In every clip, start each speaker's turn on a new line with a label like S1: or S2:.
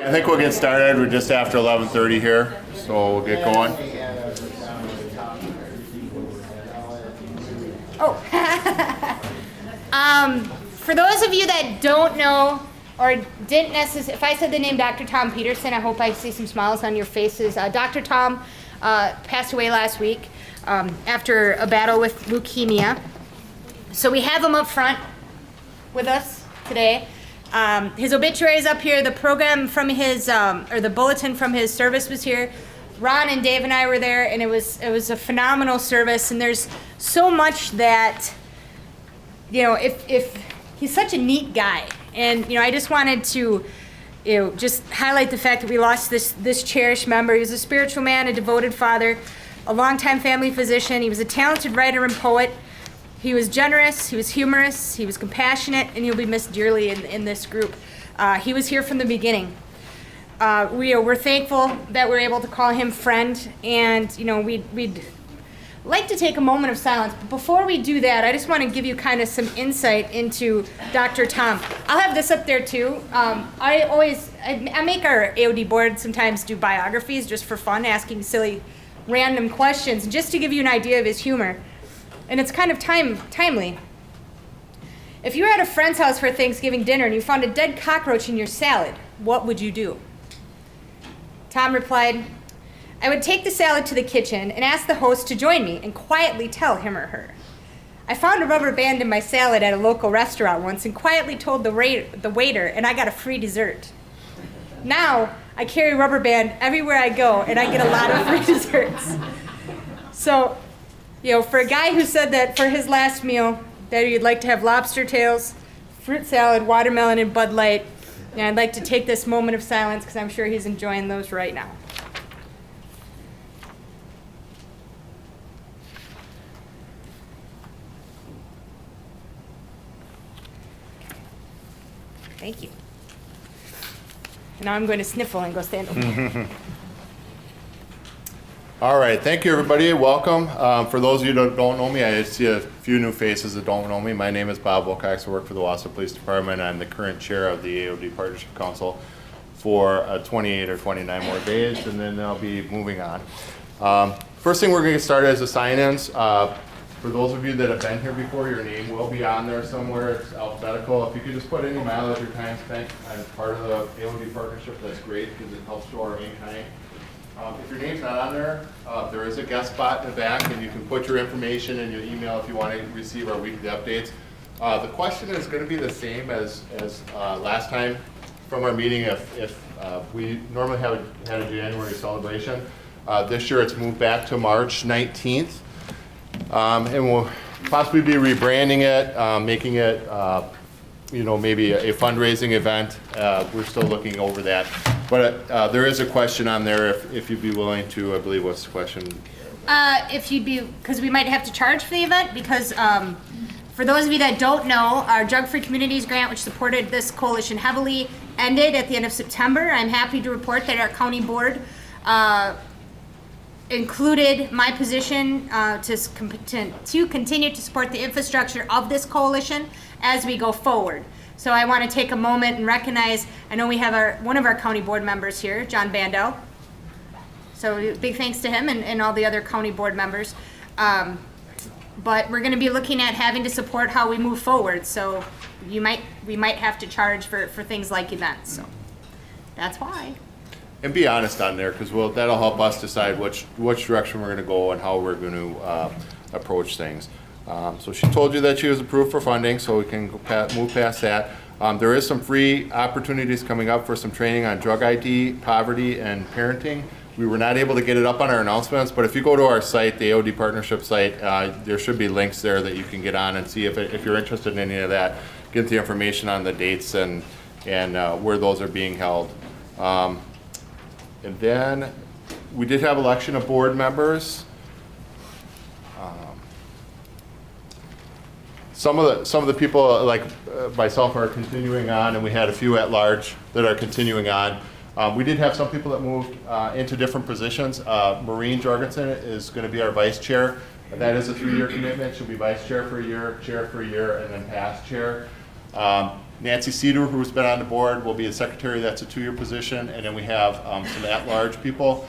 S1: I think we'll get started. We're just after 11:30 here, so we'll get going.
S2: For those of you that don't know or didn't necessarily, if I said the name Dr. Tom Peterson, I hope I see some smiles on your faces. Dr. Tom passed away last week after a battle with leukemia. So we have him up front with us today. His obituary is up here. The program from his, or the bulletin from his service was here. Ron and Dave and I were there, and it was a phenomenal service. And there's so much that, you know, if he's such a neat guy, and you know, I just wanted to, you know, just highlight the fact that we lost this cherished member. He was a spiritual man, a devoted father, a longtime family physician. He was a talented writer and poet. He was generous, he was humorous, he was compassionate, and he'll be missed dearly in this group. He was here from the beginning. We're thankful that we're able to call him friend, and you know, we'd like to take a moment of silence. But before we do that, I just want to give you kind of some insight into Dr. Tom. I'll have this up there too. I make our AOD board sometimes do biographies just for fun, asking silly, random questions, just to give you an idea of his humor. And it's kind of timely. If you were at a friend's house for Thanksgiving dinner and you found a dead cockroach in your salad, what would you do? Tom replied, I would take the salad to the kitchen and ask the host to join me and quietly tell him or her. I found a rubber band in my salad at a local restaurant once and quietly told the waiter, and I got a free dessert. Now, I carry a rubber band everywhere I go and I get a lot of free desserts. So, you know, for a guy who said that for his last meal that he'd like to have lobster tails, fruit salad, watermelon, and Bud Light, and I'd like to take this moment of silence because I'm sure he's enjoying those right now. Thank you. Now I'm going to sniffle and go stand over.
S1: All right, thank you everybody, welcome. For those of you that don't know me, I see a few new faces that don't know me. My name is Bob Wilcox. I work for the Wausau Police Department. I'm the current chair of the AOD Partnership Council for 28 or 29 more days, and then I'll be moving on. First thing we're going to get started is the sign-ins. For those of you that have been here before, your name will be on there somewhere. It's alphabetical. If you could just put any mileage or time spent as part of the AOD partnership, that's great because it helps show our in-kind. If your name's not on there, there is a guest spot in the back, and you can put your information and your email if you want to receive our weekly updates. The question is going to be the same as last time from our meeting. If we normally had a January celebration, this year it's moved back to March 19th, and we'll possibly be rebranding it, making it you know, maybe a fundraising event. We're still looking over that. But there is a question on there if you'd be willing to, I believe, what's the question?
S2: If you'd be, because we might have to charge for the event, because for those of you that don't know, our Drug Free Communities grant, which supported this coalition heavily, ended at the end of September. I'm happy to report that our county board included my position to continue to support the infrastructure of this coalition as we go forward. So I want to take a moment and recognize, I know we have one of our county board members here, John Bandel. So big thanks to him and all the other county board members. But we're going to be looking at having to support how we move forward. So we might have to charge for things like events. So that's why.
S1: And be honest on there, because that'll help us decide which direction we're going to go and how we're going to approach things. So she told you that she was approved for funding, so we can move past that. There is some free opportunities coming up for some training on drug ID, poverty, and parenting. We were not able to get it up on our announcements, but if you go to our site, the AOD Partnership site, there should be links there that you can get on and see if you're interested in any of that. Get the information on the dates and where those are being held. And then we did have election of board members. Some of the people like myself are continuing on, and we had a few at large that are continuing on. We did have some people that moved into different positions. Maureen Jorgensen is going to be our vice chair. That is a 3-year commitment. She'll be vice chair for a year, and then past chair. Nancy Cedar, who's been on the board, will be the secretary. That's a 2-year position. And then we have some at-large people.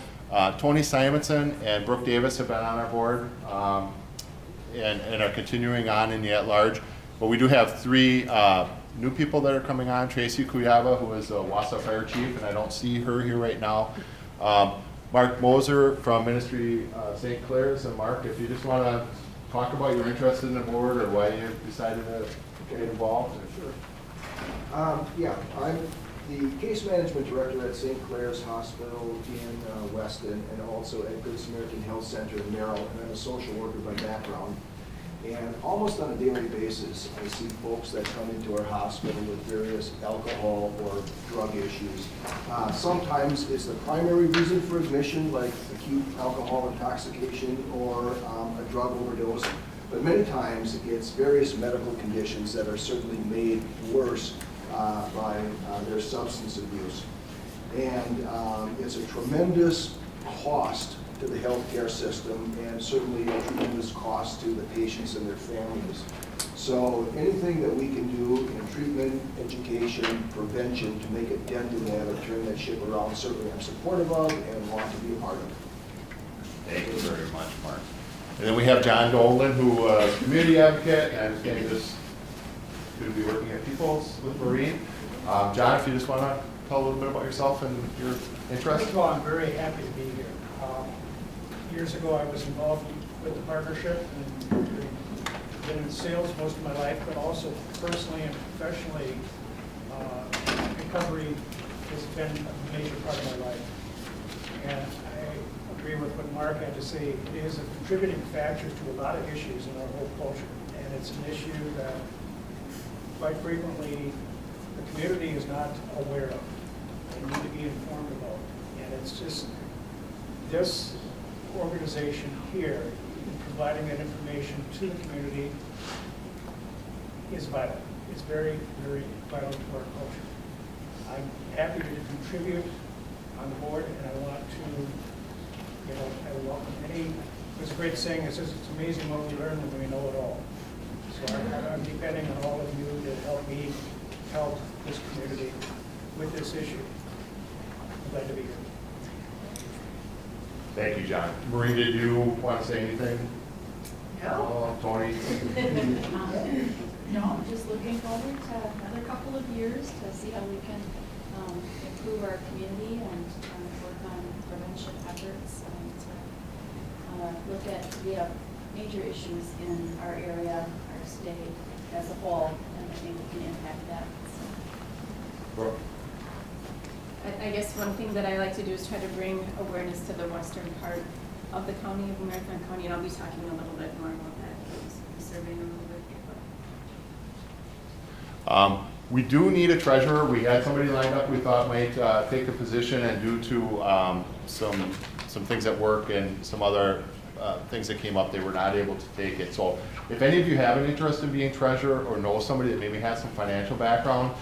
S1: Tony Simonson and Brooke Davis have been on our board and are continuing on in the at-large. But we do have 3 new people that are coming on. Tracy Kuyava, who is the Wausau Fire Chief, and I don't see her here right now. Mark Moser from Ministry St. Clair's. And Mark, if you just want to talk about your interest in the board or why you decided to get involved.
S3: Sure. Yeah, I'm the case management director at St. Clair's Hospital in Weston, and also at Good Samaritan Health Center in Merrill, and I'm a social worker by background. And almost on a daily basis, I see folks that come into our hospital with various alcohol or drug issues. Sometimes it's the primary reason for admission, like acute alcohol intoxication or a drug overdose. But many times it's various medical conditions that are certainly made worse by their substance abuse. And it's a tremendous cost to the healthcare system, and certainly a tremendous cost to the patients and their families. So anything that we can do in treatment, education, prevention to make a dent in that or turn that ship around, certainly I'm supportive of and want to be a part of.
S1: Thank you very much, Mark. And then we have John Dolan, who is a community advocate and is going to be working at Peoples with Marine. John, if you just want to tell a little bit about yourself and your interest.
S4: First of all, I'm very happy to be here. Years ago, I was involved with the partnership and been in sales most of my life, but also personally and professionally, recovery has been a major part of my life. And I agree with what Mark had to say. It is a contributing factor to a lot of issues in our whole culture. And it's an issue that quite frequently the community is not aware of. They need to be informed about. And it's just this organization here in providing that information to the community is vital. It's very, very vital to our culture. I'm happy to contribute on the board, and I want to, I welcome any, there's a great saying that says it's amazing what we learn when we know it all. So I'm depending on all of you to help me help this community with this issue. I'm glad to be here.
S1: Thank you, John. Marie, did you want to say anything?
S5: No.
S1: Tony?
S5: No, I'm just looking forward to another couple of years to see how we can improve our community and work on prevention efforts and to look at, we have major issues in our area, our state as a whole, and I think we can impact that. So. I guess one thing that I like to do is try to bring awareness to the western part of the county of Marathon County, and I'll be talking a little bit more about that because I'm serving a little bit here.
S1: We do need a treasurer. We had somebody lined up we thought might take the position, and due to some things at work and some other things that came up, they were not able to take it. So if any of you have an interest in being treasurer or know somebody that maybe has some financial background,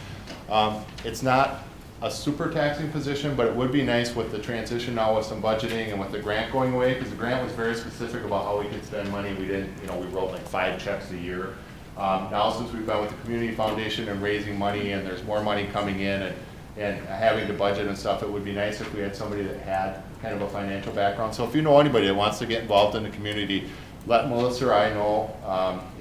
S1: it's not a super taxing position, but it would be nice with the transition now with some budgeting and with the grant going away, because the grant was very specific about how we could spend money. We didn't, we wrote like 5 checks a year. Now since we've been with the Community Foundation and raising money and there's more money coming in and having to budget and stuff, it would be nice if we had somebody that had kind of a financial background. So if you know anybody that wants to get involved in the community, let Melissa or I know,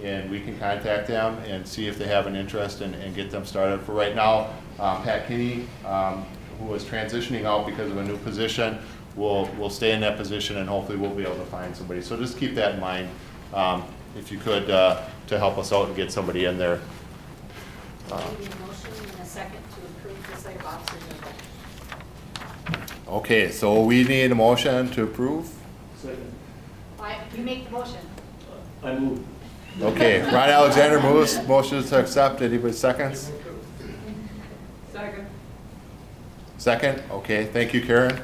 S1: and we can contact them and see if they have an interest and get them started. For right now, Pat Kinney, who is transitioning out because of a new position, will stay in that position, and hopefully we'll be able to find somebody. So just keep that in mind, if you could, to help us out and get somebody in there.
S6: I need a motion and a second to approve the site of officers and
S1: Okay, so we need a motion to approve.
S3: Second.
S6: You make the motion.
S3: I move.
S1: Okay, Ron Alexander moves, motion to accept. Anybody seconds?
S5: Second.
S1: Second? Okay, thank you, Karen.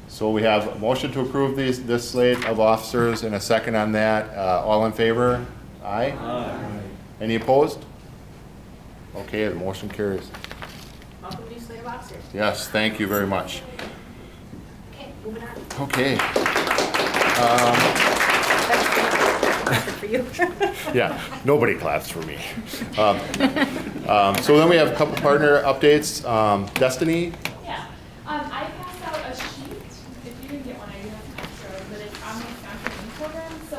S1: So we have a motion to approve this slate of officers and a second on that. All in favor? Aye?
S3: Aye.
S1: Any opposed? Okay, the motion carries.
S6: Welcome to slate of officers.
S1: Yes, thank you very much.
S6: Okay, moving on.
S1: Okay.
S2: Good for you.
S1: Yeah, nobody claps for me. So then we have a couple partner updates. Destiny,
S5: Yeah, I passed out a sheet, if you didn't get one, I do have some extra, but it's on the Wisconsin Youth Program. So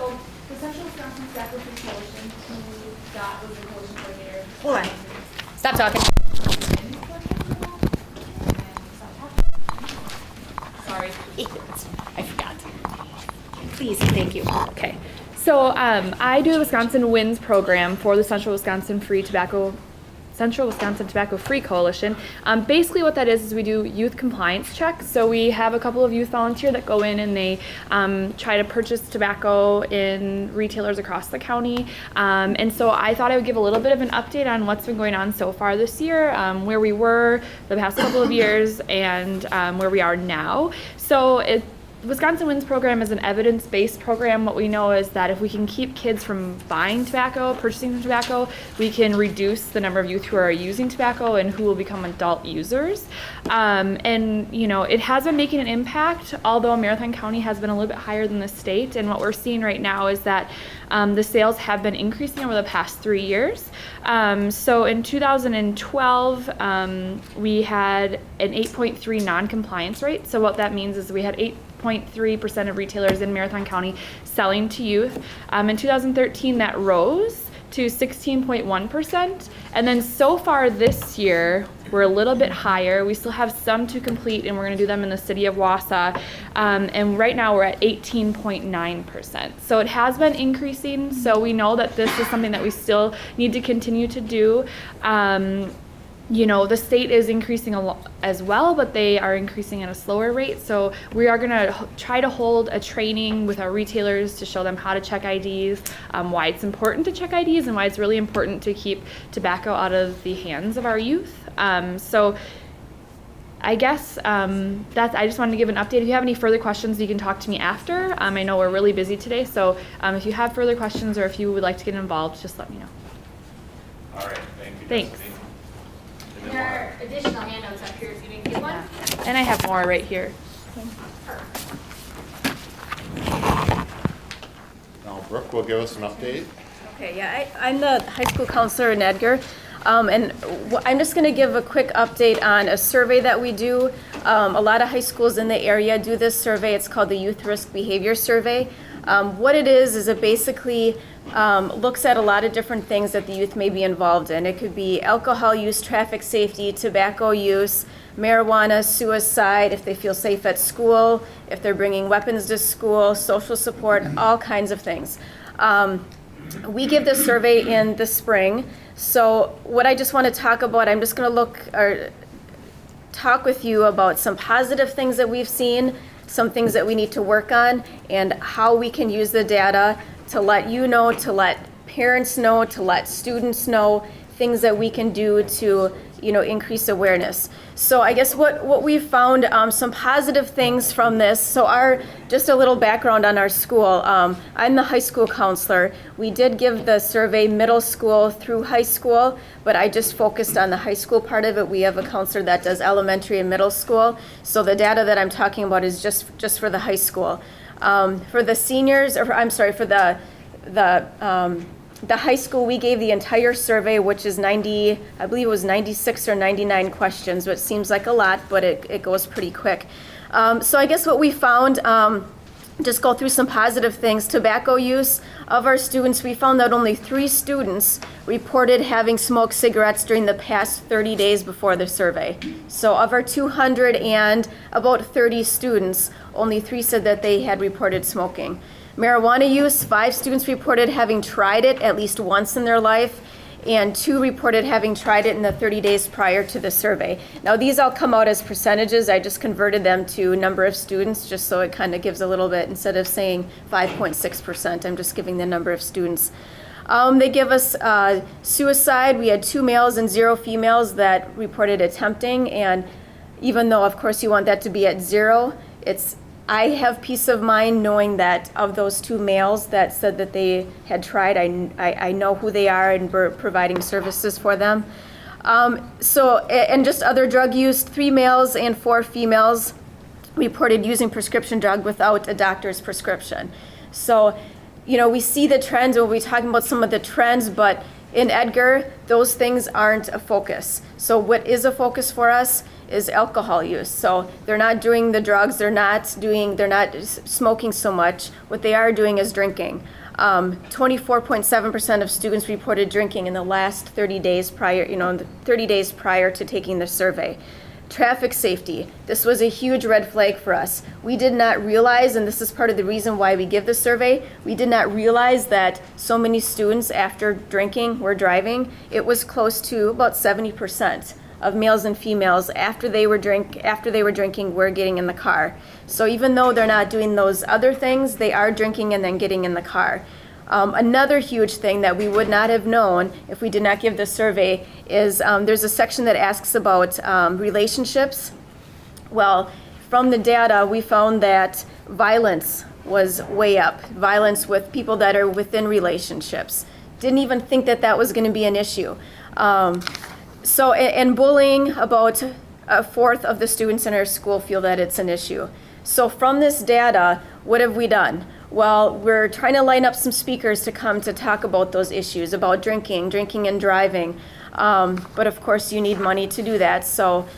S5: the Central Wisconsin Tobacco Free Coalition, who Dot was the coalition coordinator.
S2: Hold on. Stop talking.
S5: Sorry.
S2: I forgot. Please, thank you.
S7: Okay, so I do the Wisconsin Wins program for the Central Wisconsin Tobacco Free Coalition. Basically what that is we do youth compliance checks. So we have a couple of youth volunteers that go in and they try to purchase tobacco in retailers across the county. And so I thought I would give a little bit of an update on what's been going on so far this year, where we were the past couple of years, and where we are now. So Wisconsin Wins program is an evidence-based program. What we know is that if we can keep kids from buying tobacco, purchasing tobacco, we can reduce the number of youth who are using tobacco and who will become adult users. And you know, it has been making an impact, although Marathon County has been a little bit higher than the state. And what we're seeing right now is that the sales have been increasing over the past 3 years. So in 2012, we had an 8.3 non-compliance rate. So what that means is we had 8.3% of retailers in Marathon County selling to youth. In 2013, that rose to 16.1%. And then so far this year, we're a little bit higher. We still have some to complete, and we're going to do them in the city of Wausau. And right now we're at 18.9%. So it has been increasing. So we know that this is something that we still need to continue to do. You know, the state is increasing a lot as well, but they are increasing at a slower rate. So we are going to try to hold a training with our retailers to show them how to check IDs, why it's important to check IDs, and why it's really important to keep tobacco out of the hands of our youth. So I guess I just wanted to give an update. If you have any further questions, you can talk to me after. I know we're really busy today, so if you have further questions or if you would like to get involved, just let me know.
S1: all right, thank you.
S7: Thanks.
S1: Destiny.
S2: There are additional handouts up here if you didn't get one.
S7: And I have more right here.
S1: Now Brooke will give us an update.
S8: Okay, yeah, I'm the high school counselor in Edgar, and I'm just going to give a quick update on a survey that we do. A lot of high schools in the area do this survey. It's called the Youth Risk Behavior Survey. What it is it basically looks at a lot of different things that the youth may be involved in. It could be alcohol use, traffic safety, tobacco use, marijuana, suicide, if they feel safe at school, if they're bringing weapons to school, social support, all kinds of things. We give this survey in the spring. So what I just want to talk about, I'm just going to talk with you about some positive things that we've seen, some things that we need to work on, and how we can use the data to let you know, to let parents know, to let students know, things that we can do to, you know, increase awareness. So I guess what we've found, some positive things from this. So just a little background on our school. I'm the high school counselor. We did give the survey middle school through high school, but I just focused on the high school part of it. We have a counselor that does elementary and middle school. So the data that I'm talking about is just for the high school. For the seniors, for the high school, we gave the entire survey, which is 90, I believe it was 96 or 99 questions, which seems like a lot, but it goes pretty quick. So I guess what we found, just go through some positive things. Tobacco use of our students, we found that only 3 students reported having smoked cigarettes during the past 30 days before the survey. So of our 200 and about 30 students, only 3 said that they had reported smoking. Marijuana use, 5 students reported having tried it at least once in their life, and 2 reported having tried it in the 30 days prior to the survey. Now these all come out as percentages. I just converted them to number of students just so it kind of gives a little bit, instead of saying 5.6%, I'm just giving the number of students. They give us suicide. We had 2 males and 0 females that reported attempting, and even though of course you want that to be at 0, I have peace of mind knowing that of those 2 males that said that they had tried, I know who they are and we're providing services for them. And just other drug use, 3 males and 4 females reported using prescription drug without a doctor's prescription. So, we see the trends, we'll be talking about some of the trends, but in Edgar, those things aren't a focus. So what is a focus for us is alcohol use. So they're not doing the drugs, they're not smoking so much. What they are doing is drinking. 24.7% of students reported drinking in the last 30 days prior, 30 days prior to taking the survey. Traffic safety. This was a huge red flag for us. We did not realize, and this is part of the reason why we give the survey, we did not realize that so many students after drinking were driving. It was close to about 70% of males and females after they were drinking were getting in the car. So even though they're not doing those other things, they are drinking and then getting in the car. Another huge thing that we would not have known if we did not give this survey is there's a section that asks about relationships. Well, from the data, we found that violence was way up. Violence with people that are within relationships. Didn't even think that that was going to be an issue. And bullying, about a fourth of the students in our school feel that it's an issue. So from this data, what have we done? Well, we're trying to line up some speakers to come to talk about those issues, about drinking and driving. But of course, you need money to do that. So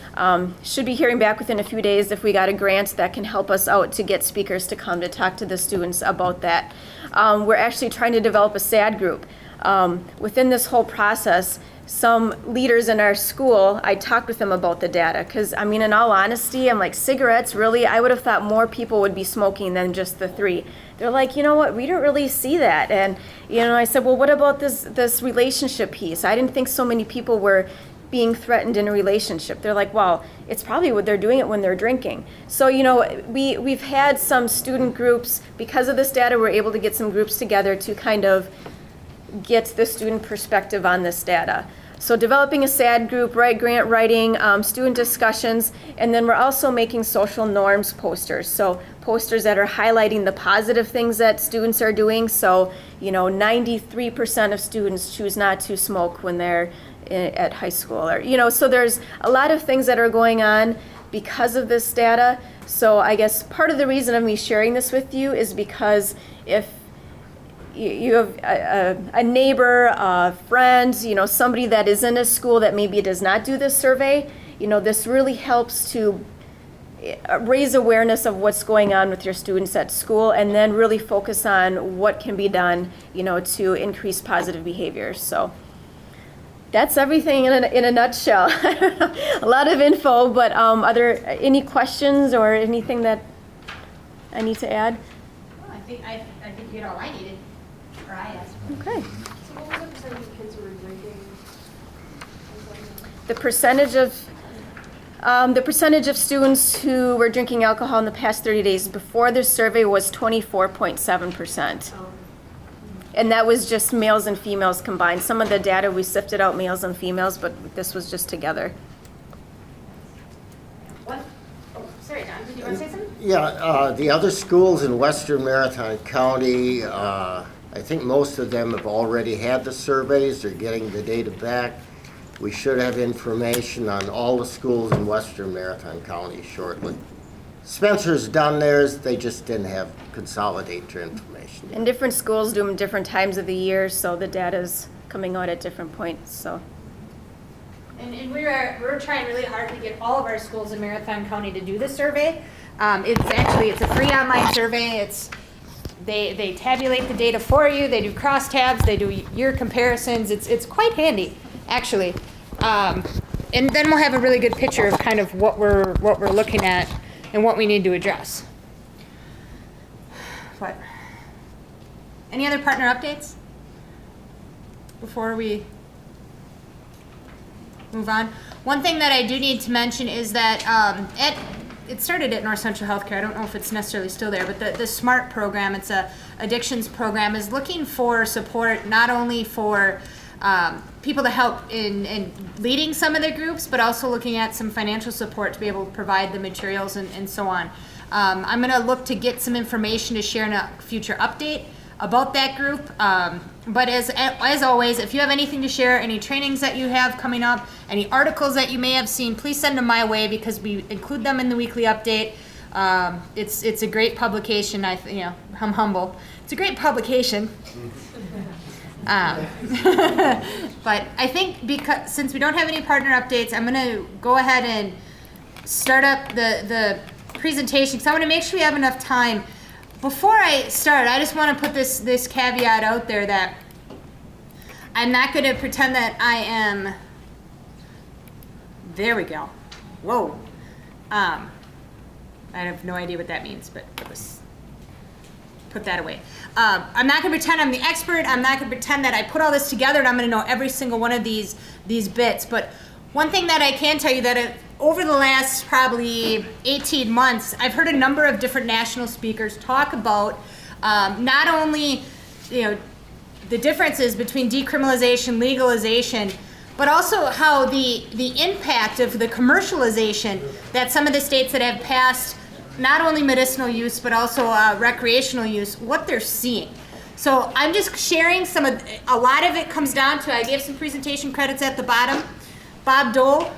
S8: should be hearing back within a few days if we got a grant that can help us out to get speakers to come to talk to the students about that. We're actually trying to develop a SAD group. Within this whole process, some leaders in our school, I talked with them about the data, because in all honesty, I'm like, cigarettes, really? I would have thought more people would be smoking than just the 3. They're like, you know what, we don't really see that. And I said, well, what about this relationship piece? I didn't think so many people were being threatened in a relationship. They're like, well, it's probably what they're doing it when they're drinking. So we've had some student groups, because of this data, we're able to get some groups together to kind of get the student perspective on this data. So developing a SAD group, grant writing, student discussions, and then we're also making social norms posters. So posters that are highlighting the positive things that students are doing. So 93% of students choose not to smoke when they're at high school, or so there's a lot of things that are going on because of this data. So I guess part of the reason of me sharing this with you is because if you have a neighbor, a friend, somebody that is in a school that maybe does not do this survey, this really helps to raise awareness of what's going on with your students at school, and then really focus on what can be done, to increase positive behaviors. So that's everything in a nutshell. A lot of info, but are there any questions or anything that I need to add?
S2: I think you get all I needed, or I asked.
S8: Okay.
S6: So what was the percentage of kids who were drinking?
S8: The percentage of students who were drinking alcohol in the past 30 days before this survey was 24.7%.
S6: Oh.
S8: And that was just males and females combined. Some of the data we sifted out males and females, but this was just together.
S2: What? Oh, sorry, John, did you want to say something?
S9: Yeah, the other schools in Western Maritime County, I think most of them have already had the surveys. They're getting the data back. We should have information on all the schools in Western Maritime County shortly. Spencer's done theirs, they just didn't have consolidate your information.
S8: And different schools do them different times of the year, so the data's coming out at different points, so.
S2: And we're trying really hard to get all of our schools in Marathon County to do this survey. It's a free online survey. They tabulate the data for you. They do crosstabs. They do year comparisons. It's quite handy, actually. And then we'll have a really good picture of kind of what we're looking at and what we need to address. But any other partner updates before we move on? One thing that I do need to mention is that it started at North Central Healthcare. I don't know if it's necessarily still there, but the SMART program, it's a addictions program, is looking for support not only for people to help in leading some of the groups, but also looking at some financial support to be able to provide the materials and so on. I'm going to look to get some information to share in a future update about that group. But as always, if you have anything to share, any trainings that you have coming up, any articles that you may have seen, please send them my way because we include them in the weekly update. It's a great publication. I'm humble. It's a great publication. But I think since we don't have any partner updates, I'm going to go ahead and start up the presentation because I want to make sure we have enough time. Before I start, I just want to put this caveat out there that I'm not going to pretend that I am. There we go. Whoa. I have no idea what that means, but let's put that away. I'm not going to pretend I'm the expert. I'm not going to pretend that I put all this together and I'm going to know every single one of these bits. But one thing that I can tell you that over the last probably 18 months, I've heard a number of different national speakers talk about not only the differences between decriminalization, legalization, but also how the impact of the commercialization that some of the states that have passed not only medicinal use but also recreational use, what they're seeing. So I'm just sharing a lot of it comes down to, I gave some presentation credits at the bottom. Bob Doyle,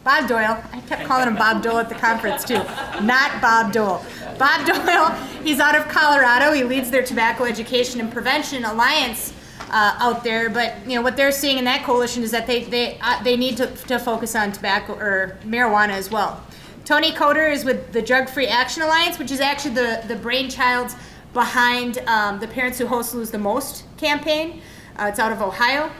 S2: I kept calling him Bob Dole at the conference too, not Bob Dole. Bob Doyle, he's out of Colorado. He leads their Tobacco Education and Prevention Alliance out there. But what they're seeing in that coalition is that they need to focus on tobacco or marijuana as well. Tony Coder is with the Drug Free Action Alliance, which is actually the brainchild behind the Parents Who Host Lose the Most campaign. It's out of Ohio.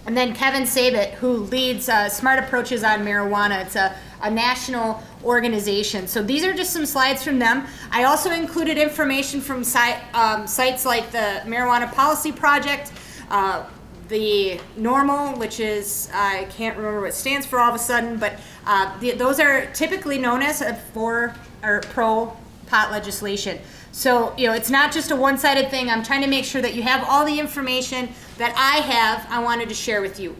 S2: And then Kevin Sabet, who leads Smart Approaches on Marijuana. It's a national organization. So these are just some slides from them. I also included information from sites like the Marijuana Policy Project, the NORML, which is, I can't remember what it stands for all of a sudden, but those are typically known as for or pro pot legislation. So, it's not just a one-sided thing. I'm trying to make sure that you have all the information that I wanted to share with you.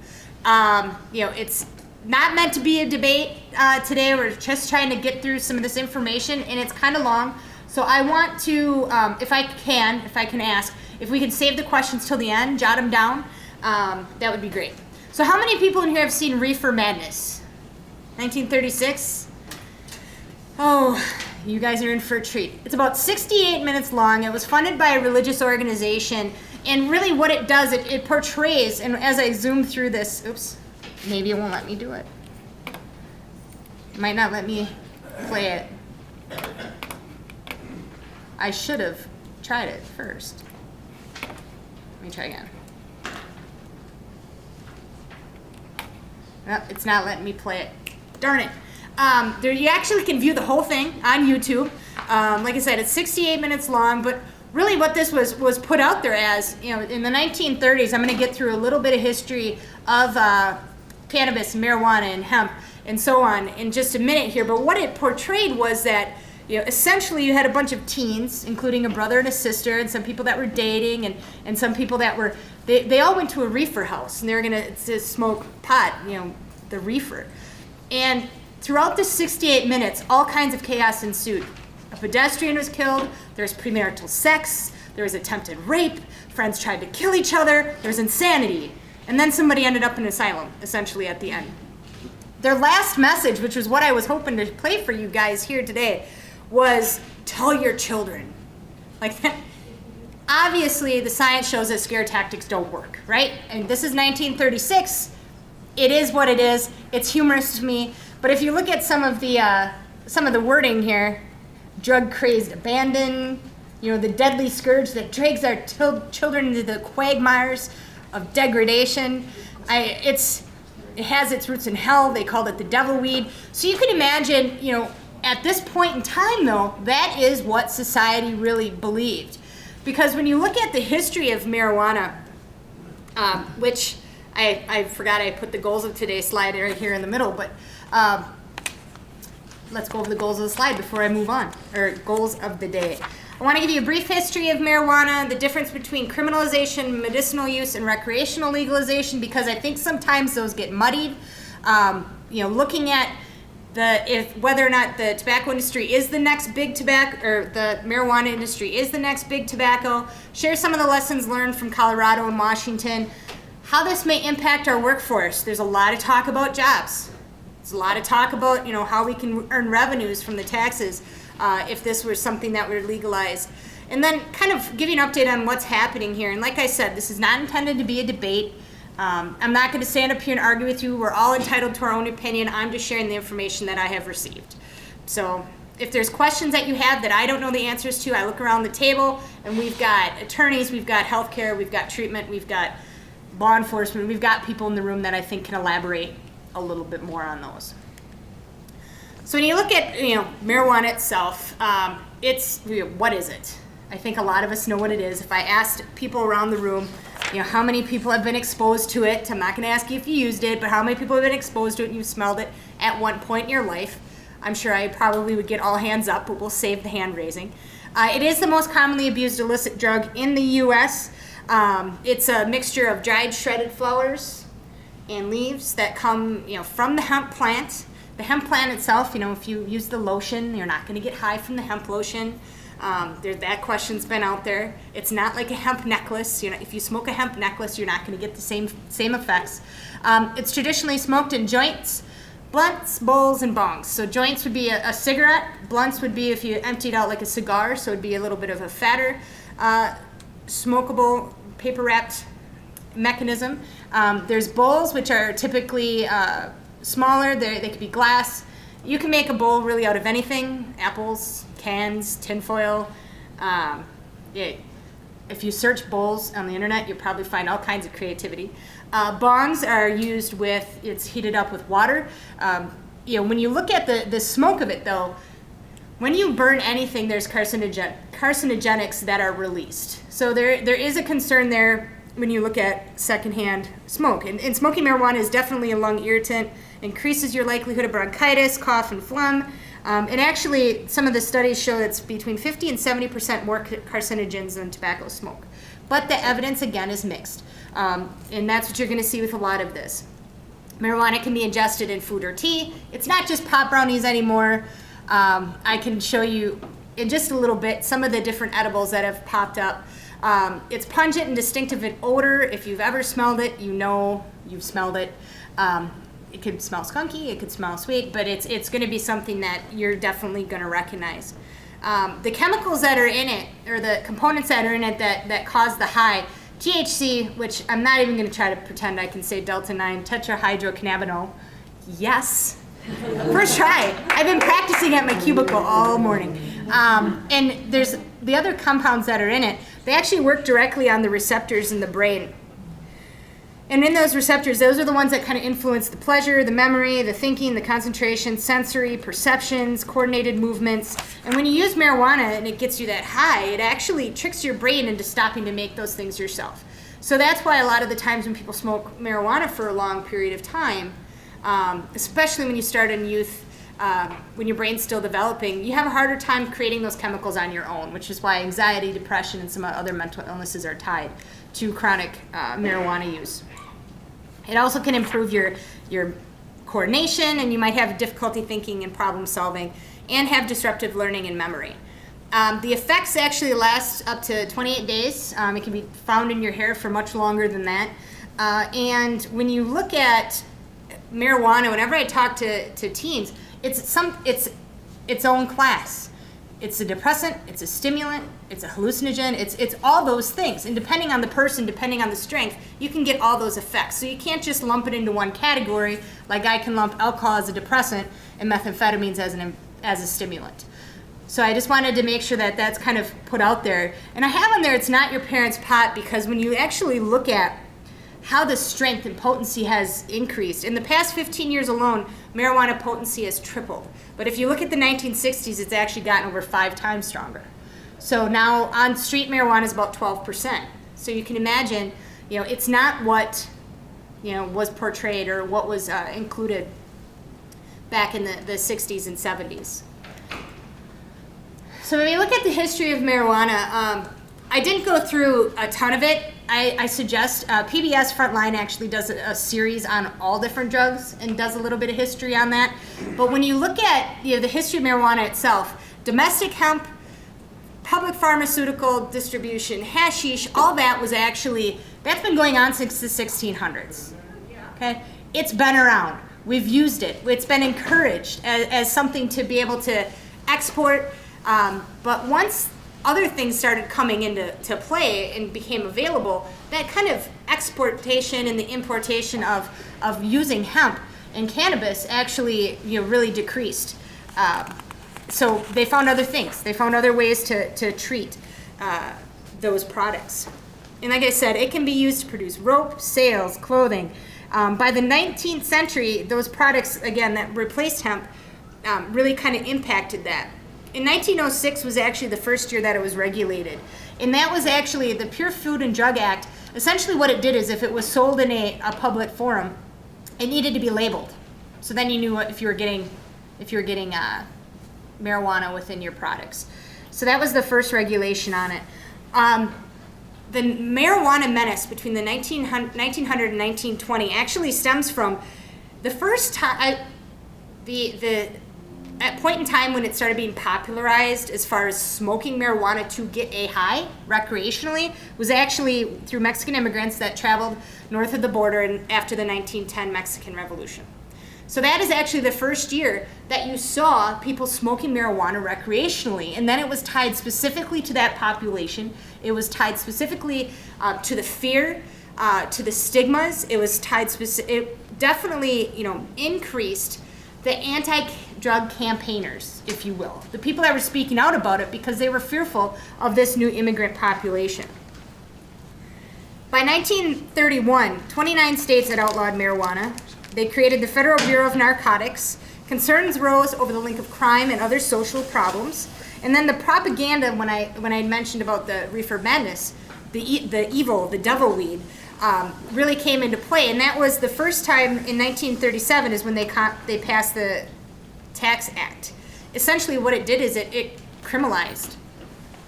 S2: It's not meant to be a debate today. We're just trying to get through some of this information, and it's kind of long. So I want to, if I can ask, if we can save the questions till the end, jot them down, that would be great. So how many people in here have seen Reefer Madness? 1936? Oh, you guys are in for a treat. It's about 68 minutes long. It was funded by a religious organization. And really what it does, it portrays, and as I zoom through this, oops, maybe it won't let me do it. It might not let me play it. I should have tried it first. Let me try again. No, it's not letting me play it. Darn it. You actually can view the whole thing on YouTube. Like I said, it's 68 minutes long, but really what this was put out there as, in the 1930s, I'm going to get through a little bit of history of cannabis, marijuana, and hemp, and so on in just a minute here. But what it portrayed was that, essentially you had a bunch of teens, including a brother and a sister, and some people that were dating, and some people that were, they all went to a reefer house, and they were going to smoke pot, the reefer. And throughout the 68 minutes, all kinds of chaos ensued. A pedestrian was killed, there was premarital sex, there was attempted rape, friends tried to kill each other, there was insanity, and then somebody ended up in an asylum, essentially at the end. Their last message, which was what I was hoping to play for you guys here today, was tell your children. Like that. Obviously, the science shows that scare tactics don't work, right? And this is 1936. It is what it is. It's humorous to me. But if you look at some of the wording here, drug-crazed abandon, the deadly scourge that drags our children into the quagmires of degradation. It has its roots in hell. They called it the devil weed. So you can imagine, at this point in time, though, that is what society really believed. Because when you look at the history of marijuana, which I forgot I put the goals of today's slide right here in the middle, but let's go over the goals of the slide before I move on, or goals of the day. I want to give you a brief history of marijuana, the difference between criminalization, medicinal use, and recreational legalization, because I think sometimes those get muddied. Looking at whether or not the tobacco industry is the next big tobacco, or the marijuana industry is the next big tobacco. Share some of the lessons learned from Colorado and Washington. How this may impact our workforce. There's a lot of talk about jobs. There's a lot of talk about, how we can earn revenues from the taxes if this were something that were legalized. And then kind of give you an update on what's happening here. And like I said, this is not intended to be a debate. I'm not going to stand up here and argue with you. We're all entitled to our own opinion. I'm just sharing the information that I have received. So if there's questions that you have that I don't know the answers to, I look around the table and we've got attorneys, we've got healthcare, we've got treatment, we've got law enforcement, we've got people in the room that I think can elaborate a little bit more on those. So when you look at marijuana itself, it's what is it? I think a lot of us know what it is. If I asked people around the room, how many people have been exposed to it, I'm not going to ask you if you used it, but how many people have been exposed to it and you've smelled it at one point in your life? I'm sure I probably would get all hands up, but we'll save the hand raising. It is the most commonly abused illicit drug in the U.S. It's a mixture of dried shredded flowers and leaves that come from the hemp plant. The hemp plant itself, if you use the lotion, you're not going to get high from the hemp lotion. That question's been out there. It's not like a hemp necklace. If you smoke a hemp necklace, you're not going to get the same effects. It's traditionally smoked in joints, blunts, bowls, and bongs. So joints would be a cigarette. Blunts would be if you emptied out like a cigar, so it'd be a little bit of a fatter, smokable, paper-wrapped mechanism. There's bowls, which are typically smaller. They could be glass. You can make a bowl really out of anything: apples, cans, tinfoil. If you search bowls on the internet, you'll probably find all kinds of creativity. Bongs are used it's heated up with water. When you look at the smoke of it though, when you burn anything, there's carcinogenics that are released. So there is a concern there when you look at secondhand smoke. And smoking marijuana is definitely a lung irritant, increases your likelihood of bronchitis, cough, and phlegm. And actually, some of the studies show it's between 50 and 70% more carcinogens than tobacco smoke. But the evidence, again, is mixed. And that's what you're going to see with a lot of this. Marijuana can be ingested in food or tea. It's not just pot brownies anymore. I can show you in just a little bit some of the different edibles that have popped up. It's pungent and distinctive in odor. If you've ever smelled it, you know you've smelled it. It could smell skunky, it could smell sweet, but it's going to be something that you're definitely going to recognize. The chemicals that are in it, or the components that are in it that cause the high, THC, which I'm not even going to try to pretend I can say delta-9 tetrahydrocannabinol. Yes. First try. I've been practicing at my cubicle all morning. And there's the other compounds that are in it. They actually work directly on the receptors in the brain. And in those receptors, those are the ones that kind of influence the pleasure, the memory, the thinking, the concentration, sensory, perceptions, coordinated movements. And when you use marijuana and it gets you that high, it actually tricks your brain into stopping to make those things yourself. So that's why a lot of the times when people smoke marijuana for a long period of time, especially when you start in youth, when your brain's still developing, you have a harder time creating those chemicals on your own, which is why anxiety, depression, and some other mental illnesses are tied to chronic marijuana use. It also can improve your coordination, and you might have difficulty thinking and problem solving, and have disruptive learning and memory. The effects actually last up to 28 days. It can be found in your hair for much longer than that. And when you look at marijuana, whenever I talk to teens, it's its own class. It's a depressant, it's a stimulant, it's a hallucinogen, it's all those things. And depending on the person, depending on the strength, you can get all those effects. So you can't just lump it into one category, like I can lump alcohol as a depressant and methamphetamines as a stimulant. So I just wanted to make sure that that's kind of put out there. And I have on there, it's not your parents' pot, because when you actually look at how the strength and potency has increased. In the past 15 years alone, marijuana potency has tripled. But if you look at the 1960s, it's actually gotten over 5 times stronger. So now on street marijuana is about 12%. So you can imagine, it's not what, was portrayed or what was included back in the 60s and 70s. So when you look at the history of marijuana, I didn't go through a ton of it. I suggest PBS Frontline actually does a series on all different drugs and does a little bit of history on that. But when you look at the history of marijuana itself, domestic hemp, public pharmaceutical distribution, hashish, all that was actually, that's been going on since the 1600s. Okay, it's been around. We've used it. It's been encouraged as something to be able to export. But once other things started coming into play and became available, that kind of exportation and the importation of using hemp and cannabis actually, really decreased. So they found other things. They found other ways to treat those products. And like I said, it can be used to produce rope, sails, clothing. By the 19th century, those products, again, that replaced hemp, really kind of impacted that. In 1906 was actually the first year that it was regulated. And that was actually the Pure Food and Drug Act. Essentially what it did is if it was sold in a public forum, it needed to be labeled. So then you knew if you were getting marijuana within your products. So that was the first regulation on it. The marijuana menace between the 1900 and 1920 actually stems from the first time, at point in time when it started being popularized as far as smoking marijuana to get a high recreationally was actually through Mexican immigrants that traveled north of the border after the 1910 Mexican Revolution. So that is actually the first year that you saw people smoking marijuana recreationally, and then it was tied specifically to that population. It was tied specifically to the fear, to the stigmas. It was tied it definitely, increased the anti-drug campaigners, if you will, the people that were speaking out about it because they were fearful of this new immigrant population. By 1931, 29 states had outlawed marijuana. They created the Federal Bureau of Narcotics. Concerns rose over the link of crime and other social problems. And then the propaganda, when I mentioned about the reefer madness, the evil, the devil weed, really came into play. And that was the first time in 1937 is when they passed the Tax Act. Essentially what it did is it criminalized.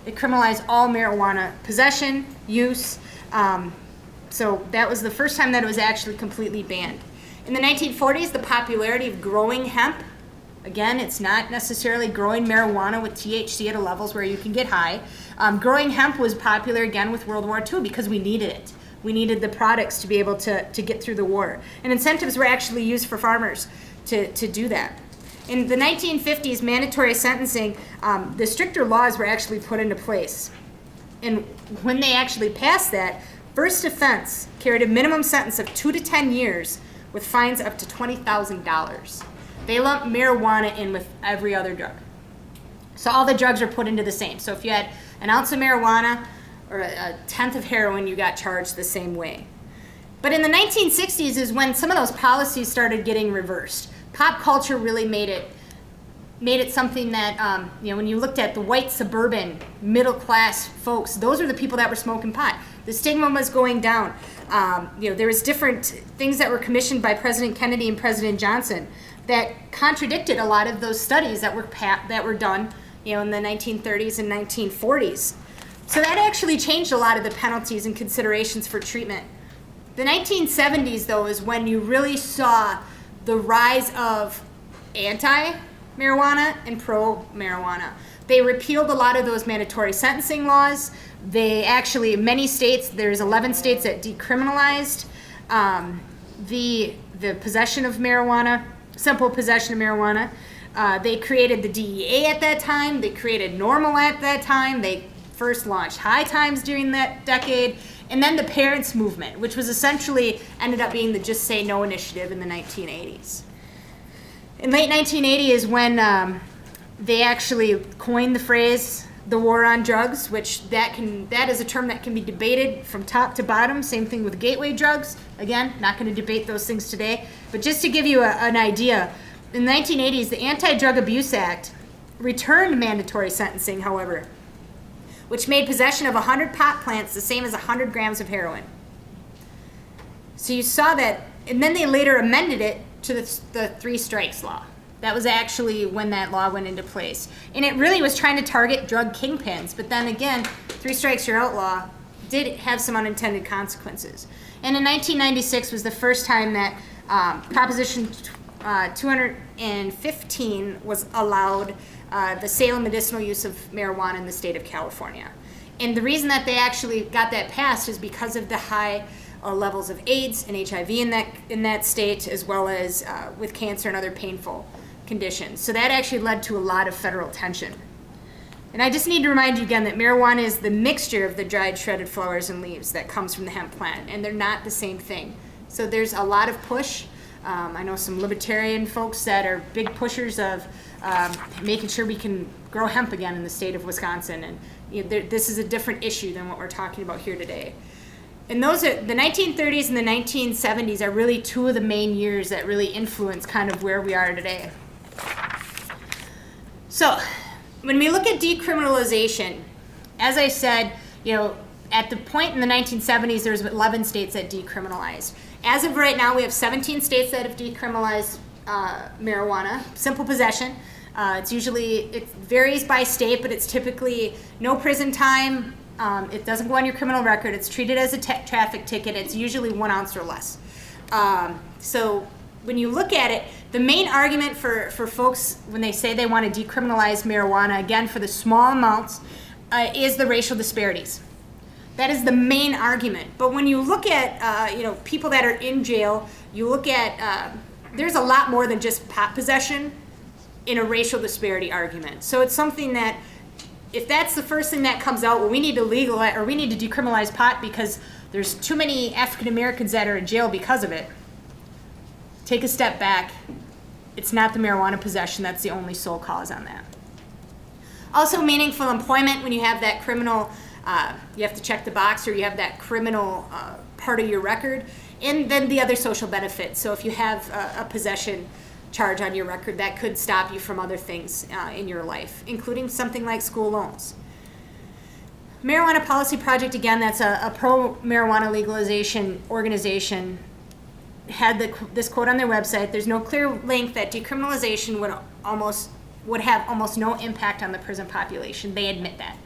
S2: It criminalized all marijuana possession, use. So that was the first time that it was actually completely banned. In the 1940s, the popularity of growing hemp, again, it's not necessarily growing marijuana with THC at a levels where you can get high. Growing hemp was popular again with World War II because we needed it. We needed the products to be able to get through the war. And incentives were actually used for farmers to do that. In the 1950s, mandatory sentencing, the stricter laws were actually put into place. And when they actually passed that, first offense carried a minimum sentence of 2 to 10 years with fines up to $20,000. They lumped marijuana in with every other drug. So all the drugs are put into the same. So if you had an ounce of marijuana or a tenth of heroin, you got charged the same way. But in the 1960s is when some of those policies started getting reversed. Pop culture really made it something that, when you looked at the white suburban middle class folks, those were the people that were smoking pot. The stigma was going down. There was different things that were commissioned by President Kennedy and President Johnson that contradicted a lot of those studies that were done, in the 1930s and 1940s. So that actually changed a lot of the penalties and considerations for treatment. The 1970s, though, is when you really saw the rise of anti-marijuana and pro-marijuana. They repealed a lot of those mandatory sentencing laws. They actually, many states, there's 11 states that decriminalized the possession of marijuana, simple possession of marijuana. They created the DEA at that time. They created NORML at that time. They first launched High Times during that decade. And then the Parents Movement, which was essentially ended up being the Just Say No initiative in the 1980s. In late 1980 is when they actually coined the phrase the war on drugs, which that is a term that can be debated from top to bottom. Same thing with gateway drugs. Again, not going to debate those things today. But just to give you an idea, in the 1980s, the Anti-Drug Abuse Act returned mandatory sentencing, however, which made possession of 100 pot plants the same as 100 grams of heroin. So you saw that, and then they later amended it to the 3 strikes law. That was actually when that law went into place. And it really was trying to target drug kingpins, but then again, 3 strikes you're outlaw did have some unintended consequences. And in 1996 was the first time that Proposition 215 was allowed the sale and medicinal use of marijuana in the state of California. And the reason that they actually got that passed is because of the high levels of AIDS and HIV in that state, as well as with cancer and other painful conditions. So that actually led to a lot of federal attention. And I just need to remind you again that marijuana is the mixture of the dried shredded flowers and leaves that comes from the hemp plant, and they're not the same thing. So there's a lot of push. I know some libertarian folks that are big pushers of making sure we can grow hemp again in the state of Wisconsin, and this is a different issue than what we're talking about here today. And those are the 1930s and the 1970s are really two of the main years that really influence kind of where we are today. So when we look at decriminalization, as I said, at the point in the 1970s, there was 11 states that decriminalized. As of right now, we have 17 states that have decriminalized marijuana, simple possession. It varies by state, but it's typically no prison time. It doesn't go on your criminal record. It's treated as a traffic ticket. It's usually 1 ounce or less. So when you look at it, the main argument for folks when they say they want to decriminalize marijuana, again, for the small amounts, is the racial disparities. That is the main argument. But when you look at people that are in jail, you look at there's a lot more than just pot possession in a racial disparity argument. So it's something that if that's the first thing that comes out, well, we need to legalize or we need to decriminalize pot because there's too many African Americans that are in jail because of it. Take a step back. It's not the marijuana possession that's the only sole cause on that. Also, meaningful employment, when you have that criminal, you have to check the box, or you have that criminal part of your record, and then the other social benefits. So if you have a possession charge on your record, that could stop you from other things in your life, including something like school loans. Marijuana Policy Project, again, that's a pro-marijuana legalization organization, had this quote on their website: "There's no clear link that decriminalization would have almost no impact on the prison population." They admit that.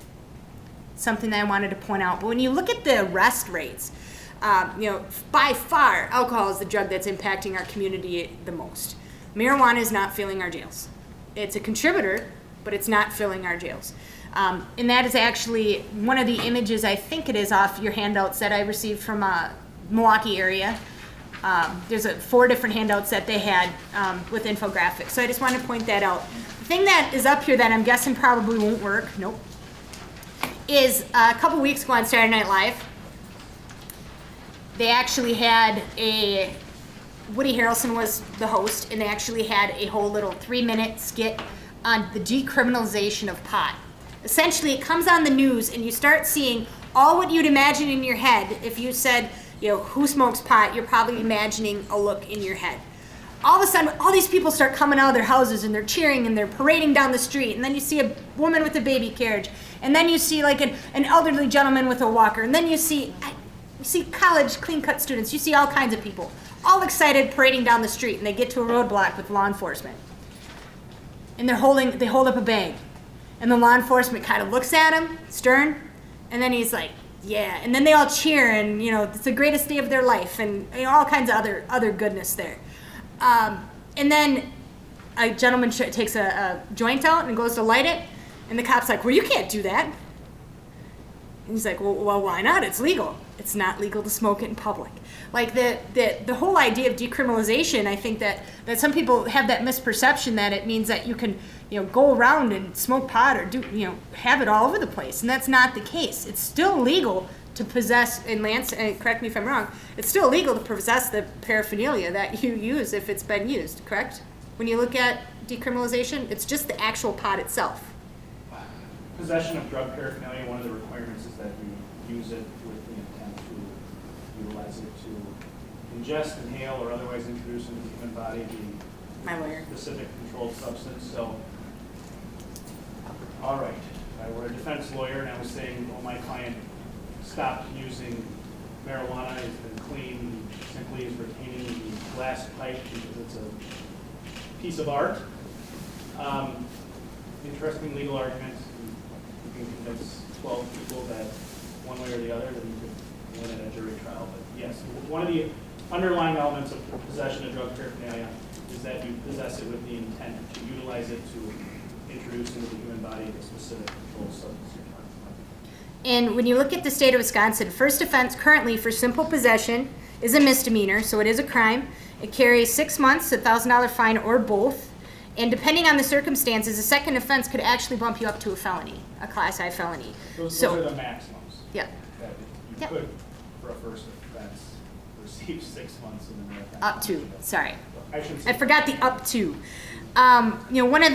S2: Something that I wanted to point out. But when you look at the arrest rates, by far, alcohol is the drug that's impacting our community the most. Marijuana is not filling our jails. It's a contributor, but it's not filling our jails. And that is actually one of the images, I think it is, off your handouts that I received from Milwaukee area. There's 4 different handouts that they had with infographics. So I just wanted to point that out. The thing that is up here that I'm guessing probably won't work, is a couple weeks ago on Saturday Night Live, they actually had Woody Harrelson was the host, and they actually had a whole little 3-minute skit on the decriminalization of pot. Essentially, it comes on the news, and you start seeing all what you'd imagine in your head. If you said, who smokes pot, you're probably imagining a look in your head. All of a sudden, all these people start coming out of their houses, and they're cheering, and they're parading down the street, and then you see a woman with a baby carriage, and then you see like an elderly gentleman with a walker, and then you see college clean-cut students, you see all kinds of people, all excited, parading down the street, and they get to a roadblock with law enforcement. And they hold up a bag, and the law enforcement kind of looks at him, stern, and then he's like, yeah, and then they all cheer, and it's the greatest day of their life, and all kinds of other goodness there. And then a gentleman takes a joint out and goes to light it, and the cop's like, well, you can't do that. And he's like, well, why not? It's legal. It's not legal to smoke it in public. Like the whole idea of decriminalization, I think that some people have that misperception that it means that you can go around and smoke pot or have it all over the place, and that's not the case. It's still legal to possess, and Lance, correct me if I'm wrong, it's still illegal to possess the paraphernalia that you use if it's been used, correct? When you look at decriminalization, it's just the actual pot itself.
S10: Possession of drug paraphernalia, one of the requirements is that you use it with the intent to utilize it to ingest, inhale, or otherwise introduce into the human body the specific controlled substance. So, all right, if I were a defense lawyer and I was saying, well, my client stopped using marijuana, has been clean, he simply is retaining the glass pipe because it's a piece of art. Interesting legal argument. You can convince 12 people that one way or the other, then you could win at a jury trial. But yes, one of the underlying elements of possession of drug paraphernalia is that you possess it with the intent to utilize it to introduce into the human body the specific controlled substance you're talking about.
S2: And when you look at the state of Wisconsin, first offense currently for simple possession is a misdemeanor, so it is a crime. It carries 6 months, $1,000 fine, or both. And depending on the circumstances, a second offense could actually bump you up to a felony, a Class I felony.
S10: Those are the maximums.
S2: Yeah.
S10: That you
S2: Yep.
S10: could, for a first offense, receive 6 months in the maritime.
S2: Up to, sorry.
S10: I should
S2: I
S10: say.
S2: forgot the up to. One of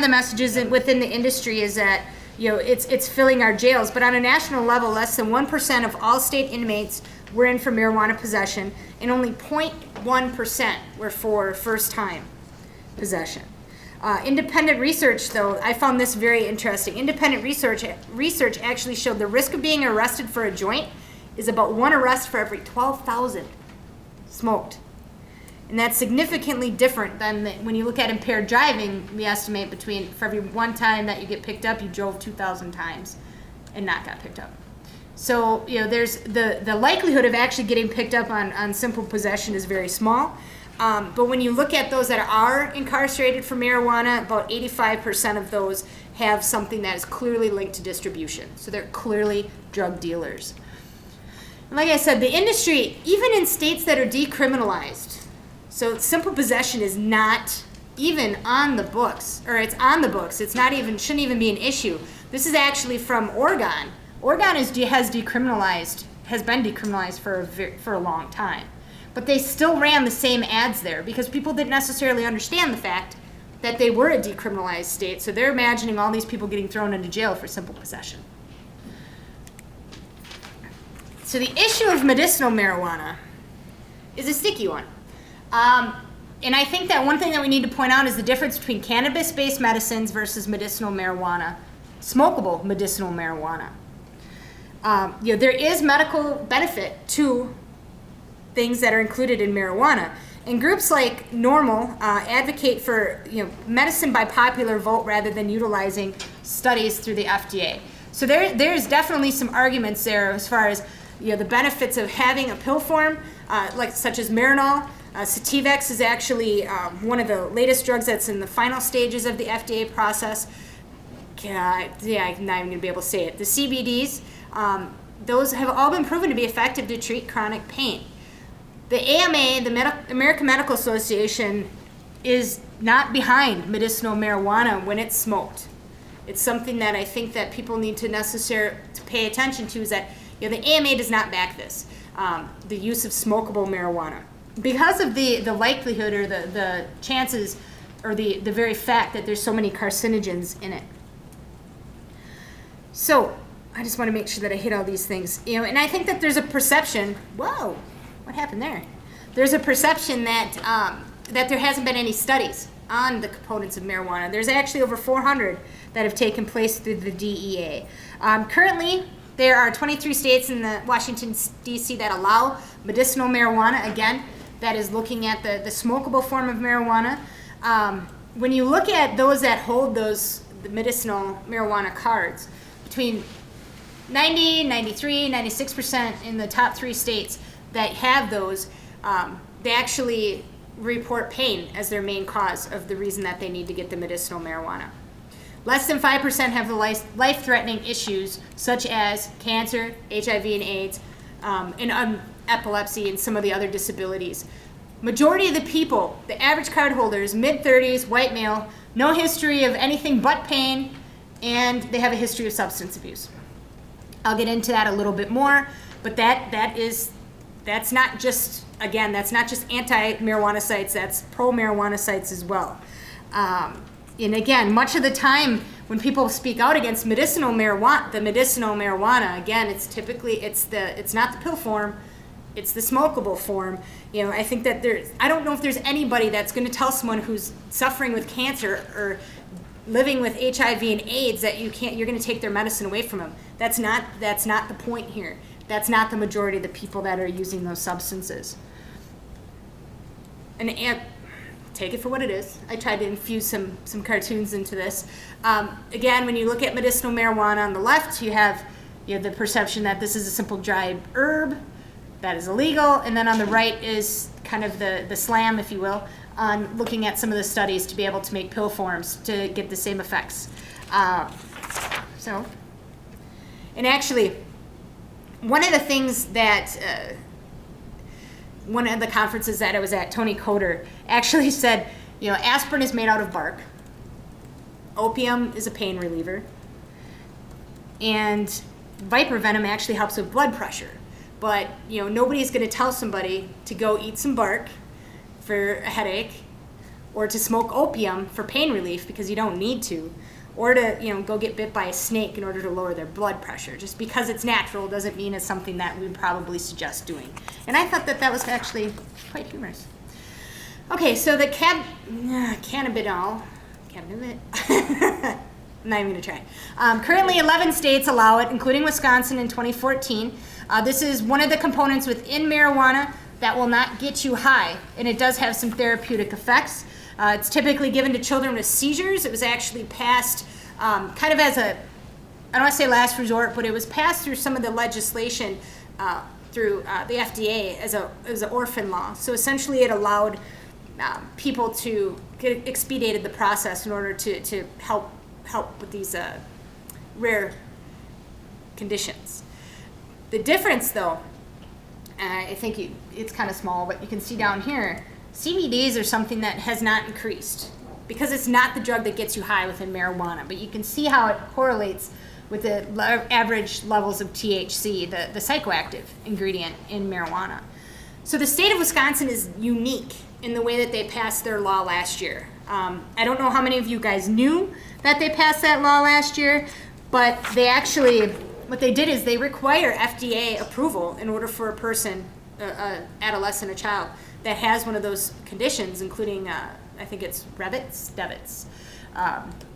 S2: the messages within the industry is that, it's filling our jails, but on a national level, less than 1% of all state inmates were in for marijuana possession, and only 0.1% were for first-time possession. Independent research, though, I found this very interesting. Independent research actually showed the risk of being arrested for a joint is about 1 arrest for every 12,000 smoked. And that's significantly different than when you look at impaired driving. We estimate for every 1 time that you get picked up, you drove 2,000 times and not got picked up. So, there's the likelihood of actually getting picked up on simple possession is very small. But when you look at those that are incarcerated for marijuana, about 85% of those have something that is clearly linked to distribution. So they're clearly drug dealers. And like I said, the industry, even in states that are decriminalized, so simple possession is not even on the books, or it's on the books. It's not even, shouldn't even be an issue. This is actually from Oregon. Oregon has been decriminalized for a long time. But they still ran the same ads there because people didn't necessarily understand the fact that they were a decriminalized state. So they're imagining all these people getting thrown into jail for simple possession. So the issue of medicinal marijuana is a sticky one. And I think that one thing that we need to point out is the difference between cannabis-based medicines versus medicinal marijuana, smokable medicinal marijuana. There is medical benefit to things that are included in marijuana. And groups like NORML advocate for medicine by popular vote rather than utilizing studies through the FDA. So there's definitely some arguments there as far as the benefits of having a pill form, such as Marinol. Sativex is actually one of the latest drugs that's in the final stages of the FDA process. I'm not even going to be able to say it. The CBDs, those have all been proven to be effective to treat chronic pain. The AMA, the American Medical Association, is not behind medicinal marijuana when it's smoked. It's something that I think that people need to pay attention to, is that the AMA does not back this, the use of smokable marijuana. Because of the likelihood or the chances or the very fact that there's so many carcinogens in it. So I just want to make sure that I hit all these things. And I think that there's a perception, whoa, what happened there? There's a perception that that there hasn't been any studies on the components of marijuana. There's actually over 400 that have taken place through the DEA. Currently, there are 23 states in the Washington, D.C. that allow medicinal marijuana. Again, that is looking at the smokable form of marijuana. When you look at those that hold the medicinal marijuana cards, between 90, 93, 96% in the top 3 states that have those, they actually report pain as their main cause of the reason that they need to get the medicinal marijuana. Less than 5% have the life-threatening issues such as cancer, HIV and AIDS, and epilepsy and some of the other disabilities. Majority of the people, the average card holders, mid-30s, white male, no history of anything but pain, and they have a history of substance abuse. I'll get into that a little bit more, but that's not just anti-marijuana sites, that's pro-marijuana sites as well. And again, much of the time when people speak out against medicinal marijuana, again, it's not the pill form, it's the smokable form. I think that I don't know if there's anybody that's going to tell someone who's suffering with cancer or living with HIV and AIDS that you're going to take their medicine away from them. That's not the point here. That's not the majority of the people that are using those substances. And take it for what it is. I tried to infuse some cartoons into this. Again, when you look at medicinal marijuana on the left, you have the perception that this is a simple dried herb that is illegal, and then on the right is kind of the slam, if you will, on looking at some of the studies to be able to make pill forms to get the same effects. And actually, one of the things that one of the conferences that I was at, Tony Coder actually said, aspirin is made out of bark. Opium is a pain reliever. And viper venom actually helps with blood pressure. But, nobody's going to tell somebody to go eat some bark for a headache or to smoke opium for pain relief because you don't need to, or to, go get bit by a snake in order to lower their blood pressure. Just because it's natural doesn't mean it's something that we would probably suggest doing. And I thought that was actually quite humorous. Okay, so the cannabinol, I'm not even going to try. Currently, 11 states allow it, including Wisconsin in 2014. This is one of the components within marijuana that will not get you high, and it does have some therapeutic effects. It's typically given to children with seizures. It was actually passed kind of as I don't want to say last resort, but it was passed through some of the legislation through the FDA as an orphan law. So essentially it allowed people to expedited the process in order to help with these rare conditions. The difference, though, I think it's kind of small, but you can see down here, CBDs are something that has not increased because it's not the drug that gets you high within marijuana, but you can see how it correlates with the average levels of THC, the psychoactive ingredient in marijuana. So the state of Wisconsin is unique in the way that they passed their law last year. I don't know how many of you guys knew that they passed that law last year, but they actually, what they did is they require FDA approval in order for a person, an adolescent, a child, that has one of those conditions, including, I think it's Debits.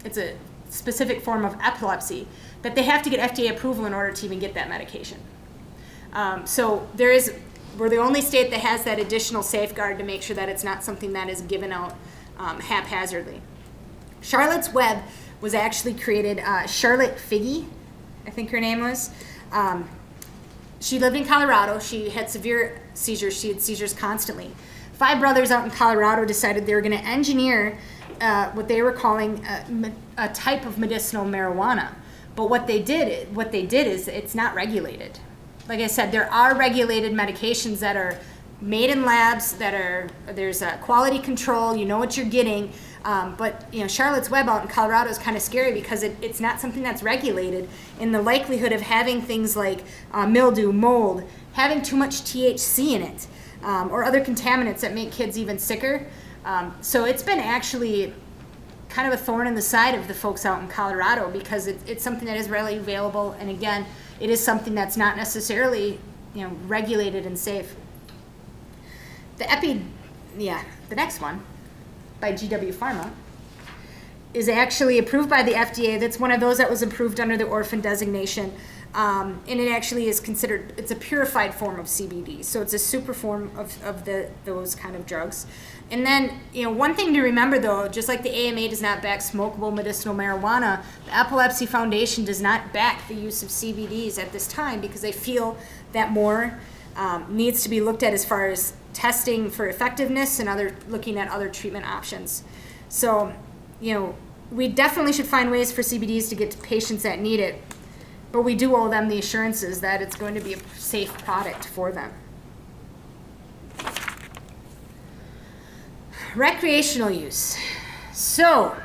S2: It's a specific form of epilepsy, that they have to get FDA approval in order to even get that medication. So we're the only state that has that additional safeguard to make sure that it's not something that is given out haphazardly. Charlotte's Web was actually created, Charlotte Figge, I think her name was. She lived in Colorado. She had severe seizures. She had seizures constantly. 5 brothers out in Colorado decided they were going to engineer what they were calling a type of medicinal marijuana. But what they did is it's not regulated. Like I said, there are regulated medications that are made in labs, there's a quality control, you know what you're getting. But Charlotte's Web out in Colorado is kind of scary because it's not something that's regulated, and the likelihood of having things like mildew, mold, having too much THC in it, or other contaminants that make kids even sicker. So it's been actually kind of a thorn in the side of the folks out in Colorado because it's something that is readily available, and again, it is something that's not necessarily regulated and safe. The next one, by GW Pharma, is actually approved by the FDA. That's one of those that was approved under the orphan designation. And it actually is considered, it's a purified form of CBD. So it's a super form of those kind of drugs. And then, one thing to remember though, just like the AMA does not back smokable medicinal marijuana, the Epilepsy Foundation does not back the use of CBDs at this time because they feel that more needs to be looked at as far as testing for effectiveness and looking at other treatment options. So, we definitely should find ways for CBDs to get to patients that need it, but we do owe them the assurances that it's going to be a safe product for them. Recreational use. So,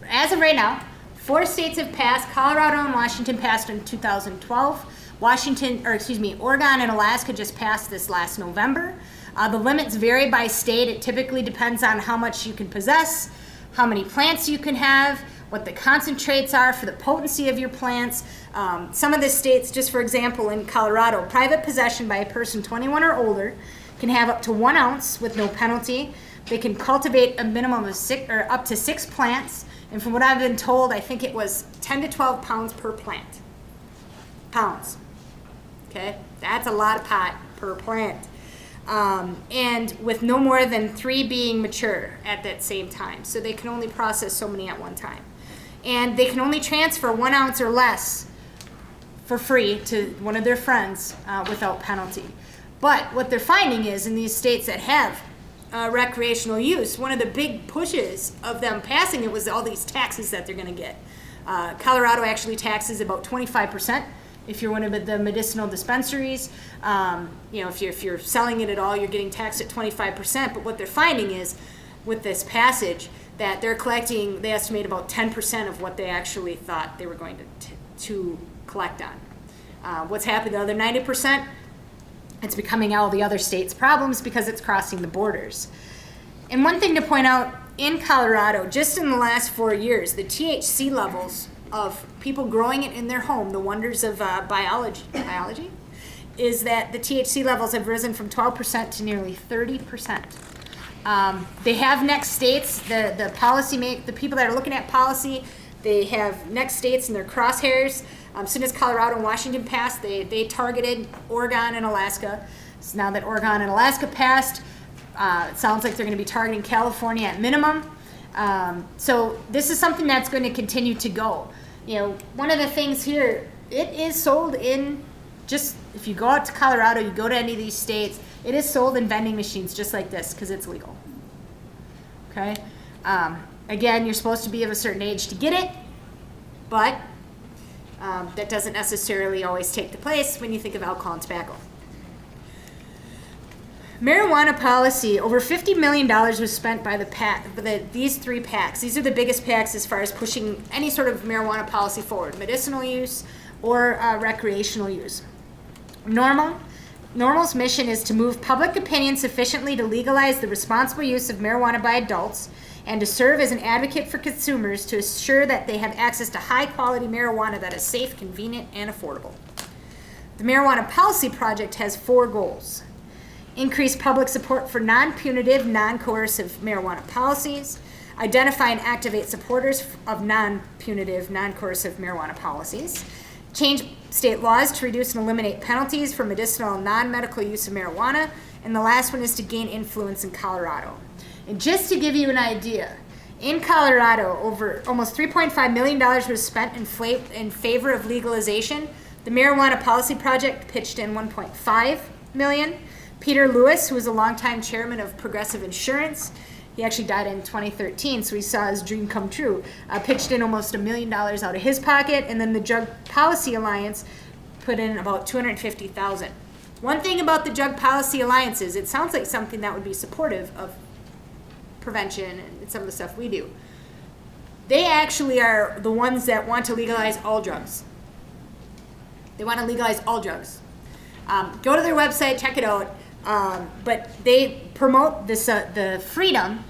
S2: as of right now, 4 states have passed. Colorado and Washington passed in 2012. Oregon and Alaska just passed this last November. The limits vary by state. It typically depends on how much you can possess, how many plants you can have, what the concentrates are for the potency of your plants. Some of the states, just for example, in Colorado, private possession by a person 21 or older can have up to 1 ounce with no penalty. They can cultivate a minimum of up to 6 plants. And from what I've been told, I think it was 10 to 12 pounds per plant. Pounds. Okay? That's a lot of pot per plant. And with no more than 3 being mature at that same time. So they can only process so many at one time. And they can only transfer 1 ounce or less for free to one of their friends without penalty. But what they're finding is in these states that have recreational use, one of the big pushes of them passing it was all these taxes that they're going to get. Colorado actually taxes about 25% If you're one of the medicinal dispensaries, if you're selling it at all, you're getting taxed at 25%. But what they're finding is, with this passage, that they're collecting, they estimate about 10% of what they actually thought they were going to collect on. What's happened to the other 90%? It's becoming all the other states' problems because it's crossing the borders. And one thing to point out, in Colorado, just in the last 4 years, the THC levels of people growing it in their home, the wonders of biology, is that the THC levels have risen from 12% to nearly 30%. They have next states, the people that are looking at policy, they have next states in their crosshairs. As soon as Colorado and Washington passed, they targeted Oregon and Alaska. So now that Oregon and Alaska passed, it sounds like they're going to be targeting California at minimum. So this is something that's going to continue to go. One of the things here, it is sold in, just if you go out to Colorado, you go to any of these states, it is sold in vending machines just like this because it's legal. Okay? Again, you're supposed to be of a certain age to get it, but that doesn't necessarily always take the place when you think of alcohol and tobacco. Marijuana policy, over $50 million was spent by these 3 PACs. These are the biggest PACs as far as pushing any sort of marijuana policy forward, medicinal use or recreational use. NORML's mission is to move public opinion sufficiently to legalize the responsible use of marijuana by adults and to serve as an advocate for consumers to assure that they have access to high-quality marijuana that is safe, convenient, and affordable. The Marijuana Policy Project has 4 goals. Increase public support for non-punitive, non-coercive marijuana policies, identify and activate supporters of non-punitive, non-coercive marijuana policies, change state laws to reduce and eliminate penalties for medicinal and non-medical use of marijuana, and the last one is to gain influence in Colorado. And just to give you an idea, in Colorado, over almost $3.5 million was spent in favor of legalization. The Marijuana Policy Project pitched in $1.5 million. Peter Lewis, who was a longtime chairman of Progressive Insurance, he actually died in 2013, so he saw his dream come true, pitched in almost $1 million out of his pocket, and then the Drug Policy Alliance put in about $250,000. One thing about the Drug Policy Alliance is it sounds like something that would be supportive of prevention and some of the stuff we do. They actually are the ones that want to legalize all drugs. They want to legalize all drugs. Go to their website, check it out. But they promote this, the freedom.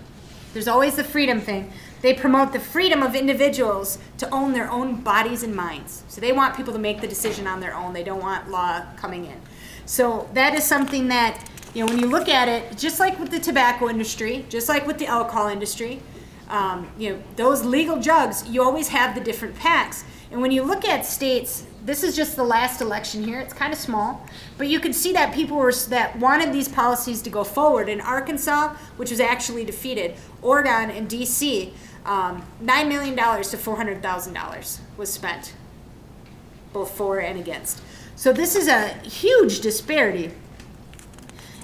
S2: There's always the freedom thing. They promote the freedom of individuals to own their own bodies and minds. So they want people to make the decision on their own. They don't want law coming in. So that is something that, when you look at it, just like with the tobacco industry, just like with the alcohol industry, those legal drugs, you always have the different PACs. And when you look at states, this is just the last election here. It's kind of small, but you could see that people that wanted these policies to go forward. In Arkansas, which was actually defeated, Oregon and DC, $9 million to $400,000 was spent, both for and against. So this is a huge disparity.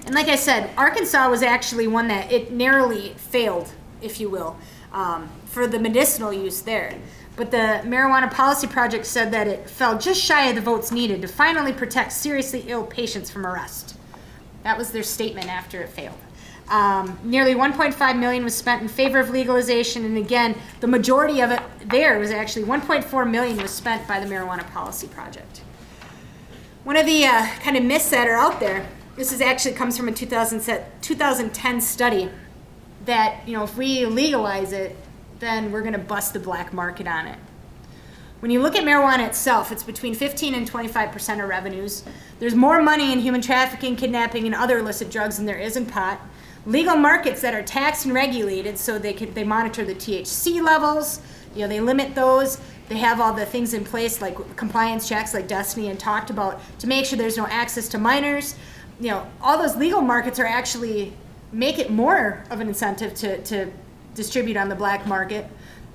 S2: And like I said, Arkansas was actually one that it narrowly failed, if you will, for the medicinal use there. But the Marijuana Policy Project said that it fell just shy of the votes needed to finally protect seriously ill patients from arrest. That was their statement after it failed. Nearly $1.5 million was spent in favor of legalization, and again, the majority of it there was actually $1.4 million was spent by the Marijuana Policy Project. One of the kind of myths that are out there, this is actually comes from a 2010 study that, if we legalize it, then we're going to bust the black market on it. When you look at marijuana itself, it's between 15 and 25% of revenues. There's more money in human trafficking, kidnapping, and other illicit drugs than there is in pot. Legal markets that are taxed and regulated, so they monitor the THC levels. They limit those. They have all the things in place like compliance checks, like Destiny and talked about, to make sure there's no access to minors. All those legal markets are actually make it more of an incentive to distribute on the black market,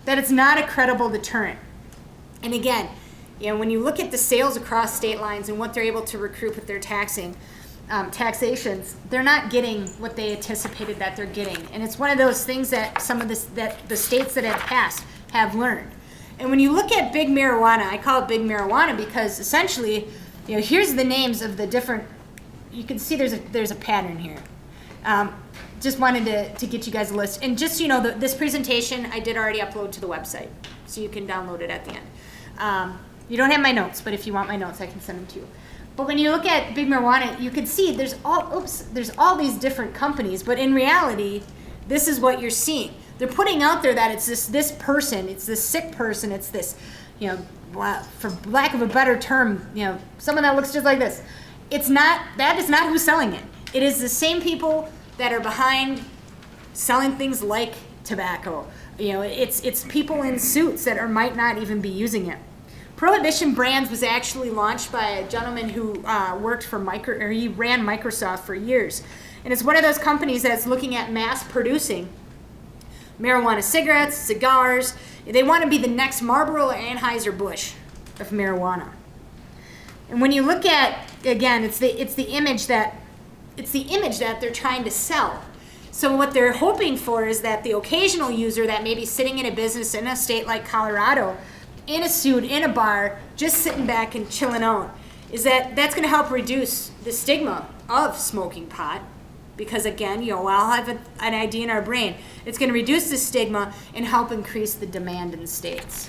S2: that it's not a credible deterrent. And again, when you look at the sales across state lines and what they're able to recruit with their taxations, they're not getting what they anticipated that they're getting. And it's one of those things that some of the states that have passed have learned. And when you look at big marijuana, I call it big marijuana because essentially, here's the names of the different, you can see there's a pattern here. Just wanted to get you guys a list. And just, this presentation I did already upload to the website, so you can download it at the end. You don't have my notes, but if you want my notes, I can send them to you. But when you look at big marijuana, you can see there's all these different companies, but in reality, this is what you're seeing. They're putting out there that it's this person, it's this sick person, it's this, for lack of a better term, someone that looks just like this. That is not who's selling it. It is the same people that are behind selling things like tobacco. It's people in suits that might not even be using it. Prohibition Brands was actually launched by a gentleman who worked for he ran Microsoft for years. And it's one of those companies that's looking at mass producing marijuana cigarettes, cigars. They want to be the next Marlboro or Anheuser-Busch of marijuana. And when you look at, again, it's the image that they're trying to sell. So what they're hoping for is that the occasional user that may be sitting in a business in a state like Colorado, in a suit, in a bar, just sitting back and chilling out, that's going to help reduce the stigma of smoking pot. Because again, we all have an idea in our brain. It's going to reduce the stigma and help increase the demand in the states.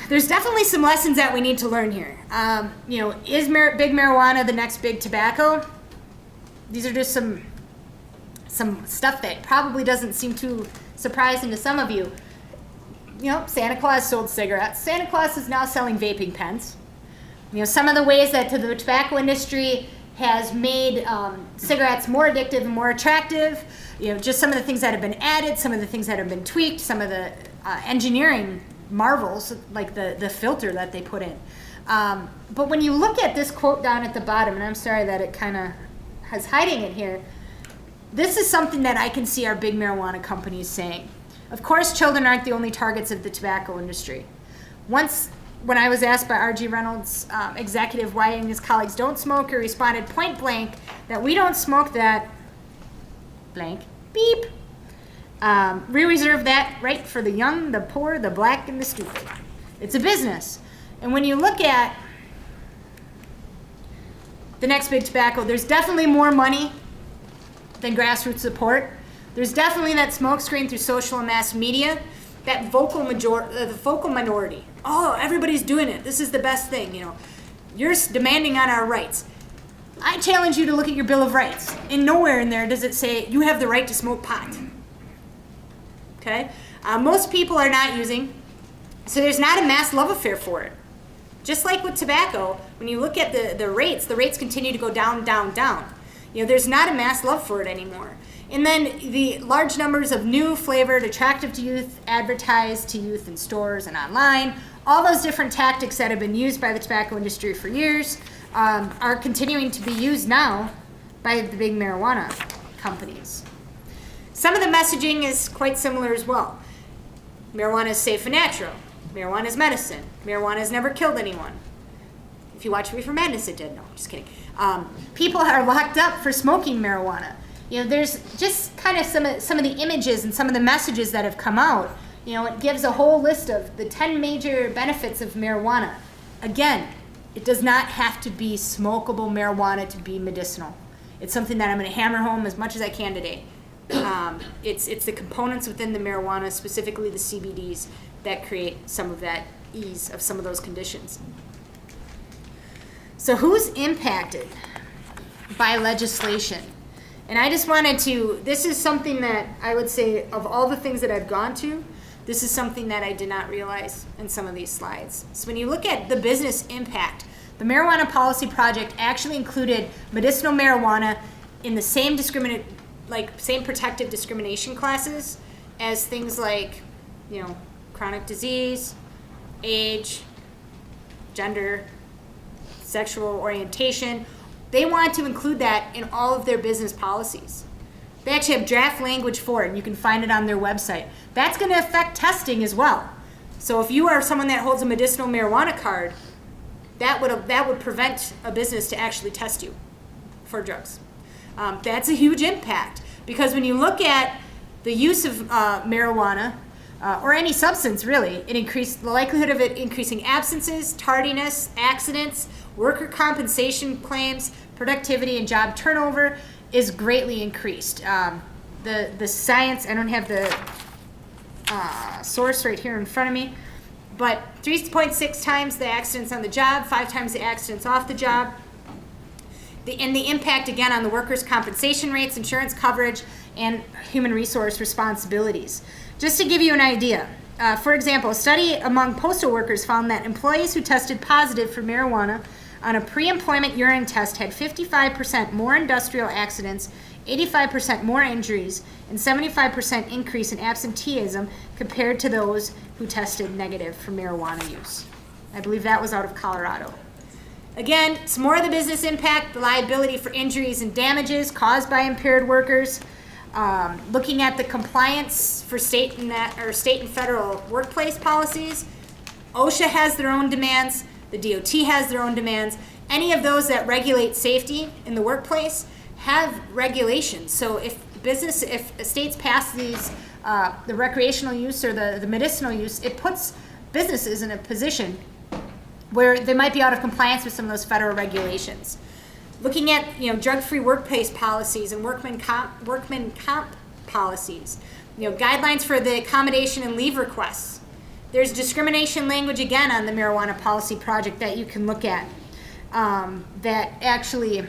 S2: There's definitely some lessons that we need to learn here. Is big marijuana the next big tobacco? These are just some stuff that probably doesn't seem too surprising to some of you. Santa Claus sold cigarettes. Santa Claus is now selling vaping pens. Some of the ways that the tobacco industry has made cigarettes more addictive and more attractive, just some of the things that have been added, some of the things that have been tweaked, some of the engineering marvels, like the filter that they put in. But when you look at this quote down at the bottom, and I'm sorry that it kind of has hiding it here, this is something that I can see our big marijuana companies saying. Of course, children aren't the only targets of the tobacco industry. Once, when I was asked by R.G. Reynolds, executive, why and his colleagues don't smoke, he responded point blank that we don't smoke that blank, beep. We reserve that right for the young, the poor, the black, and the stupid. It's a business. And when you look at the next big tobacco, there's definitely more money than grassroots support. There's definitely that smokescreen through social and mass media, that vocal minority. Oh, everybody's doing it. This is the best thing, You're demanding on our rights. I challenge you to look at your Bill of Rights. And nowhere in there does it say you have the right to smoke pot. Okay? Most people are not using, so there's not a mass love affair for it. Just like with tobacco, when you look at the rates continue to go down, down, down. There's not a mass love for it anymore. And then the large numbers of new, flavored, attractive to youth, advertised to youth in stores and online, all those different tactics that have been used by the tobacco industry for years are continuing to be used now by the big marijuana companies. Some of the messaging is quite similar as well. Marijuana is safe and natural. Marijuana is medicine. Marijuana has never killed anyone. If you watch Reefer Madness, it did. No, just kidding. People are locked up for smoking marijuana. There's just kind of some of the images and some of the messages that have come out. It gives a whole list of the 10 major benefits of marijuana. Again, it does not have to be smokable marijuana to be medicinal. It's something that I'm going to hammer home as much as I can today. It's the components within the marijuana, specifically the CBDs, that create some of that ease of some of those conditions. So who's impacted by legislation? And I just wanted to, this is something that I would say, of all the things that I've gone to, this is something that I did not realize in some of these slides. So when you look at the business impact, the Marijuana Policy Project actually included medicinal marijuana in the same same protective discrimination classes as things like, chronic disease, age, gender, sexual orientation. They want to include that in all of their business policies. They actually have draft language for it, and you can find it on their website. That's going to affect testing as well. So if you are someone that holds a medicinal marijuana card, that would prevent a business to actually test you for drugs. That's a huge impact, because when you look at the use of marijuana, or any substance really. It increased the likelihood of it increasing absences, tardiness, accidents, worker compensation claims, productivity, and job turnover is greatly increased. The science, I don't have the source right here in front of me, but 3.6 times the accidents on the job, 5 times the accidents off the job. And the impact again on the workers' compensation rates, insurance coverage, and human resource responsibilities. Just to give you an idea, for example, a study among postal workers found that employees who tested positive for marijuana on a pre-employment urine test had 55% more industrial accidents, 85% more injuries, and 75% increase in absenteeism compared to those who tested negative for marijuana use. I believe that was out of Colorado. Again, some more of the business impact, the liability for injuries and damages caused by impaired workers. Looking at the compliance for state and federal workplace policies, OSHA has their own demands, the DOT has their own demands. Any of those that regulate safety in the workplace have regulations. So if states pass these, the recreational use or the medicinal use, it puts businesses in a position where they might be out of compliance with some of those federal regulations. Looking at drug-free workplace policies and workman comp policies, guidelines for the accommodation and leave requests. There's discrimination language again on the marijuana policy project that you can look at that actually,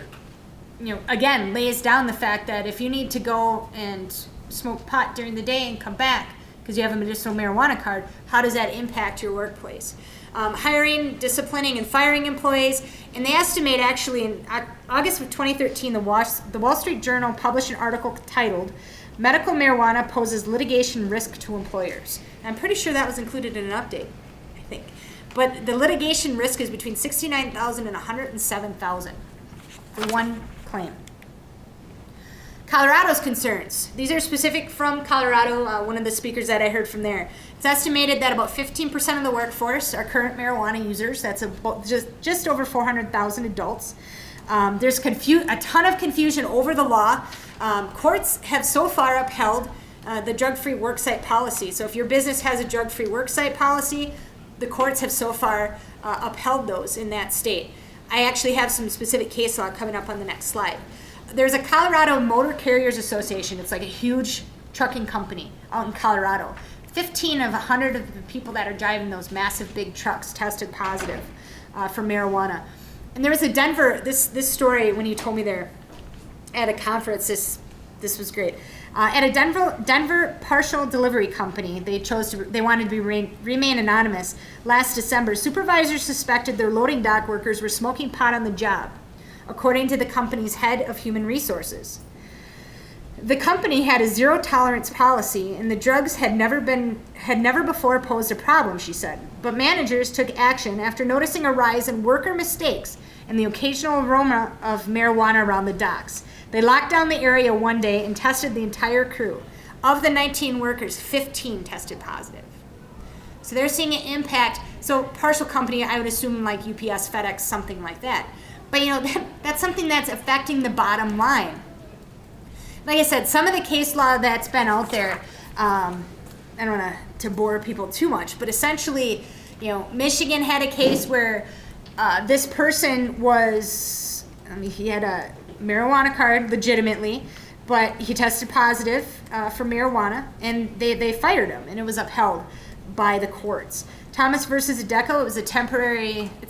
S2: again lays down the fact that if you need to go and smoke pot during the day and come back because you have a medicinal marijuana card, how does that impact your workplace? Hiring, disciplining, and firing employees. And they estimate actually in August of 2013, the Wall Street Journal published an article titled, "Medical Marijuana Poses Litigation Risk to Employers." And I'm pretty sure that was included in an update, I think. But the litigation risk is between $69,000 and $107,000 for one claim. Colorado's concerns. These are specific from Colorado, one of the speakers that I heard from there. It's estimated that about 15% of the workforce are current marijuana users. That's about just over 400,000 adults. There's a ton of confusion over the law. Courts have so far upheld the drug-free worksite policy. So if your business has a drug-free worksite policy, the courts have so far upheld those in that state. I actually have some specific case law coming up on the next slide. There's a Colorado Motor Carriers Association. It's like a huge trucking company out in Colorado. 15 of 100 of the people that are driving those massive big trucks tested positive for marijuana. And there was a Denver, this story when you told me there at a conference, this was great. At a Denver partial delivery company, they wanted to remain anonymous. Last December, supervisors suspected their loading dock workers were smoking pot on the job, according to the company's head of human resources. The company had a zero tolerance policy, and the drugs had never before posed a problem, she said. But managers took action after noticing a rise in worker mistakes and the occasional aroma of marijuana around the docks. They locked down the area one day and tested the entire crew. Of the 19 workers, 15 tested positive. So they're seeing an impact. So partial company, I would assume like UPS, FedEx, something like that. But that's something that's affecting the bottom line. Like I said, some of the case law that's been out there, I don't want to bore people too much, but essentially, Michigan had a case where this person he had a marijuana card legitimately, but he tested positive for marijuana, and they fired him, and it was upheld by the courts. Thomas versus Adeco, it's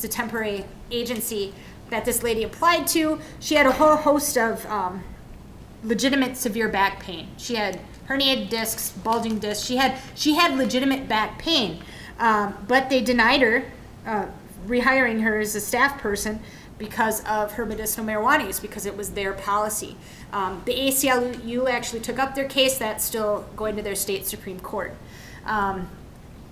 S2: a temporary agency that this lady applied to. She had a whole host of legitimate severe back pain. She had herniated discs, bulging discs. She had legitimate back pain, but they denied her rehiring her as a staff person because of her medicinal marijuana use, because it was their policy. The ACLU actually took up their case. That's still going to their state Supreme Court.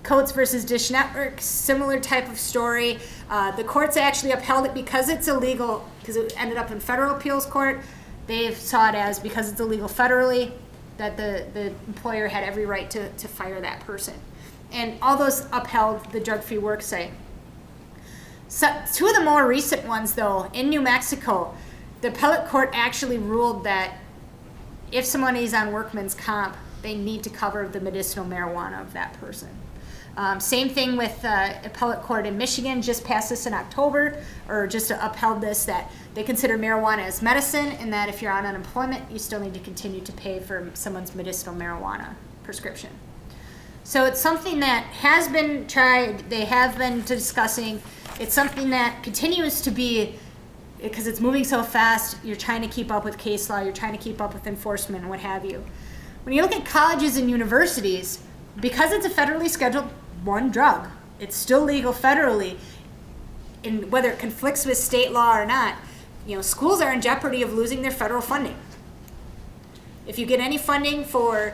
S2: Coates versus Dish Network, similar type of story. The courts actually upheld it because it's illegal, because it ended up in federal appeals court. They saw it as, because it's illegal federally, that the employer had every right to fire that person. And all those upheld the drug-free work site. So, two of the more recent ones, though, in New Mexico, the appellate court actually ruled that if someone is on workman's comp, they need to cover the medicinal marijuana of that person. Same thing with appellate court in Michigan, just passed this in October, or just upheld this, that they consider marijuana as medicine, and that if you're on unemployment, you still need to continue to pay for someone's medicinal marijuana prescription. So it's something that has been tried, they have been discussing. It's something that continues to be, because it's moving so fast, you're trying to keep up with case law, you're trying to keep up with enforcement and what have you. When you look at colleges and universities, because it's a federally scheduled I drug, it's still legal federally, and whether it conflicts with state law or not, schools are in jeopardy of losing their federal funding. If you get any funding for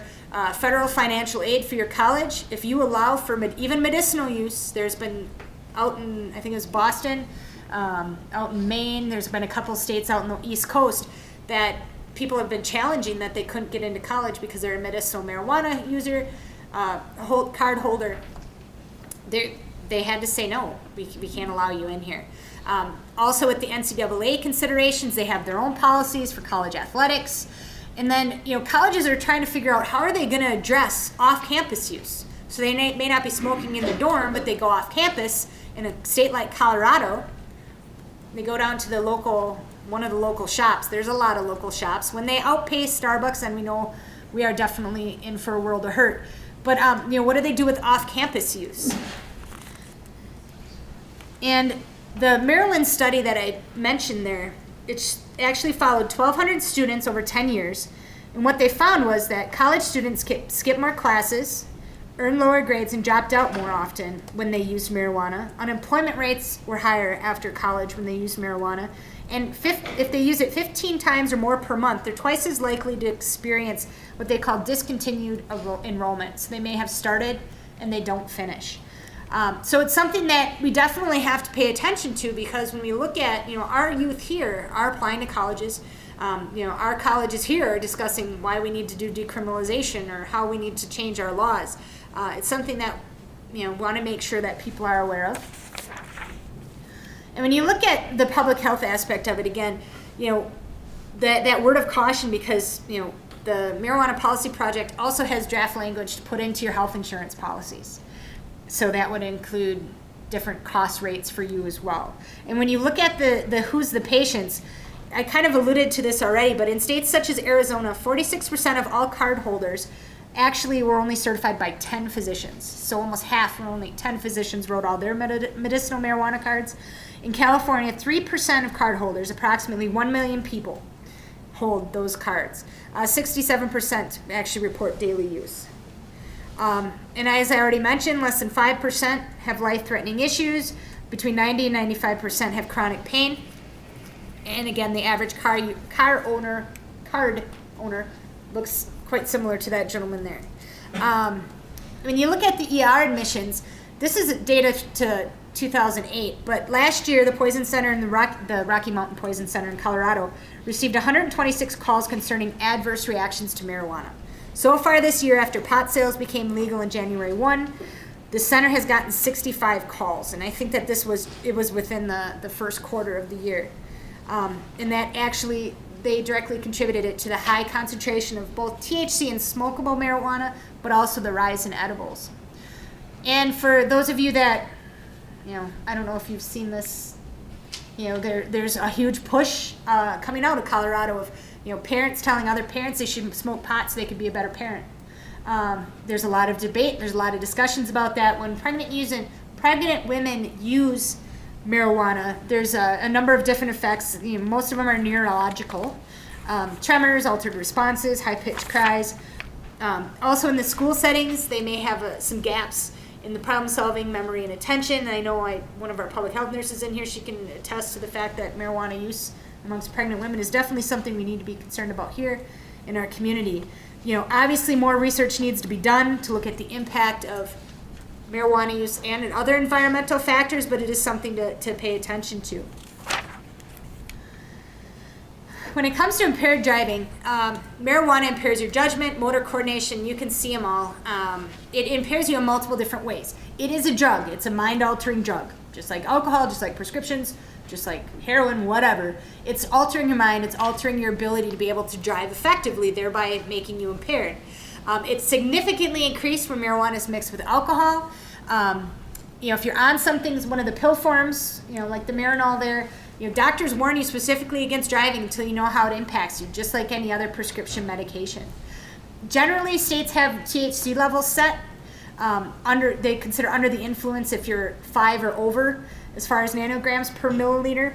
S2: federal financial aid for your college, if you allow for even medicinal use, there's been out in, I think it was Boston, out in Maine, there's been a couple states out in the East Coast that people have been challenging that they couldn't get into college because they're a medicinal marijuana user, card holder. They had to say no, we can't allow you in here. Also with the NCAA considerations, they have their own policies for college athletics. And then, colleges are trying to figure out how are they going to address off-campus use. So they may not be smoking in the dorm, but they go off campus in a state like Colorado. They go down to one of the local shops. There's a lot of local shops. When they outpace Starbucks, then we know we are definitely in for a world of hurt. But what do they do with off-campus use? And the Maryland study that I mentioned there, it actually followed 1,200 students over 10 years. And what they found was that college students skip more classes, earned lower grades, and dropped out more often when they used marijuana. Unemployment rates were higher after college when they used marijuana. And if they use it 15 times or more per month, they're twice as likely to experience what they call discontinued enrollment. So they may have started and they don't finish. So it's something that we definitely have to pay attention to, because when we look at, our youth here are applying to colleges, our colleges here are discussing why we need to do decriminalization or how we need to change our laws. It's something that, want to make sure that people are aware of. And when you look at the public health aspect of it, again, that word of caution, because, the Marijuana Policy Project also has draft language to put into your health insurance policies. So that would include different cost rates for you as well. And when you look at the who's the patients, I kind of alluded to this already, but in states such as Arizona, 46% of all card holders actually were only certified by 10 physicians. So almost half, or only 10 physicians, wrote all their medicinal marijuana cards. In California, 3% of card holders, approximately 1 million people, hold those cards. 67% actually report daily use. And as I already mentioned, less than 5% have life-threatening issues. Between 90 and 95% have chronic pain. And again, the average card owner looks quite similar to that gentleman there. When you look at the ER admissions, this is data to 2008, but last year the Poison Center and the Rocky Mountain Poison Center in Colorado received 126 calls concerning adverse reactions to marijuana. So far this year, after pot sales became legal in January 1, the center has gotten 65 calls, and I think that it was within the first quarter of the year. And that actually, they directly contributed it to the high concentration of both THC and smokable marijuana, but also the rise in edibles. And for those of you that, I don't know if you've seen this, there's a huge push coming out of Colorado of, parents telling other parents they should smoke pot so they could be a better parent. There's a lot of debate, there's a lot of discussions about that. When pregnant women use marijuana, there's a number of different effects. Most of them are neurological. Tremors, altered responses, high-pitched cries. Also in the school settings, they may have some gaps in the problem-solving, memory, and attention. And I know one of our public health nurses in here, she can attest to the fact that marijuana use amongst pregnant women is definitely something we need to be concerned about here in our community. Obviously more research needs to be done to look at the impact of marijuana use and other environmental factors, but it is something to pay attention to. When it comes to impaired driving, marijuana impairs your judgment, motor coordination, you can see them all. It impairs you in multiple different ways. It is a drug, it's a mind-altering drug, just like alcohol, just like prescriptions, just like heroin, whatever. It's altering your mind, it's altering your ability to be able to drive effectively, thereby making you impaired. It's significantly increased when marijuana is mixed with alcohol. If you're on something, one of the pill forms, like the Marinol there, doctors warn you specifically against driving until you know how it impacts you, just like any other prescription medication. Generally, states have THC levels set. They consider under the influence if you're 5 or over, as far as nanograms per milliliter.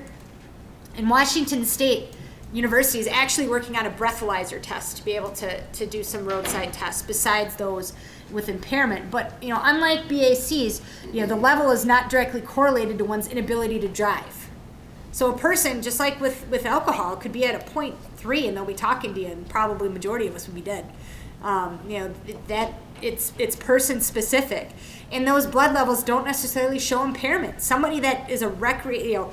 S2: In Washington State University is actually working on a breathalyzer test to be able to do some roadside tests besides those with impairment. But unlike BACs, the level is not directly correlated to one's inability to drive. So a person, just like with alcohol, could be at a 0.3 and they'll be talking to you, and probably majority of us would be dead. That it's person specific, and those blood levels don't necessarily show impairment. Somebody that is a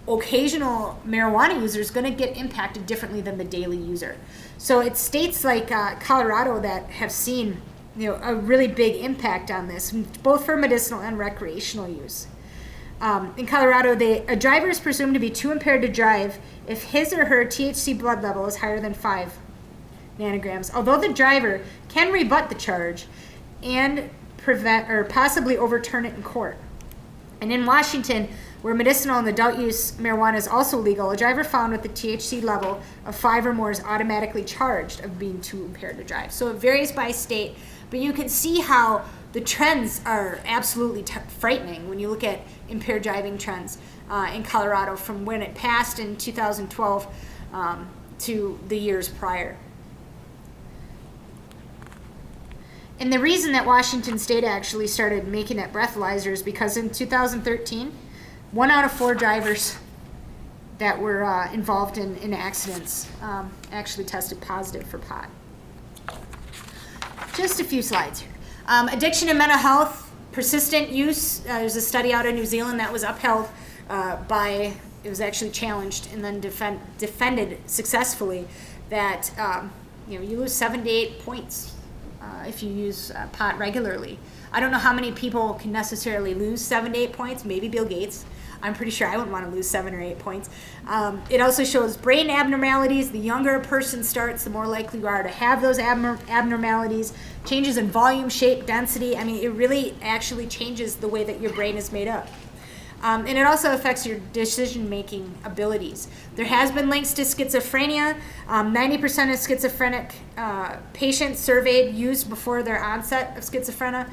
S2: occasional marijuana user is going to get impacted differently than the daily user. So it's states like Colorado that have seen a really big impact on this, both for medicinal and recreational use. In Colorado, a driver is presumed to be too impaired to drive if his or her THC blood level is higher than 5 nanograms, although the driver can rebut the charge and prevent or possibly overturn it in court. And in Washington, where medicinal and adult use marijuana is also legal, a driver found with the THC level of 5 or more is automatically charged of being too impaired to drive. So it varies by state, but you can see how the trends are absolutely frightening when you look at impaired driving trends in Colorado from when it passed in 2012 to the years prior. And the reason that Washington State actually started making that breathalyzer is because in 2013, 1 out of 4 drivers that were involved in accidents actually tested positive for pot. Just a few slides here. Addiction and mental health, persistent use. There's a study out of New Zealand that was upheld it was actually challenged and then defended successfully that you lose 7 to 8 points if you use pot regularly. I don't know how many people can necessarily lose 7 to 8 points, maybe Bill Gates. I'm pretty sure I wouldn't want to lose 7 or 8 points. It also shows brain abnormalities. The younger a person starts, the more likely you are to have those abnormalities. Changes in volume, shape, density. I mean, it really actually changes the way that your brain is made up. And it also affects your decision-making abilities. There has been links to schizophrenia. 90% of schizophrenic patients surveyed used before their onset of schizophrenia.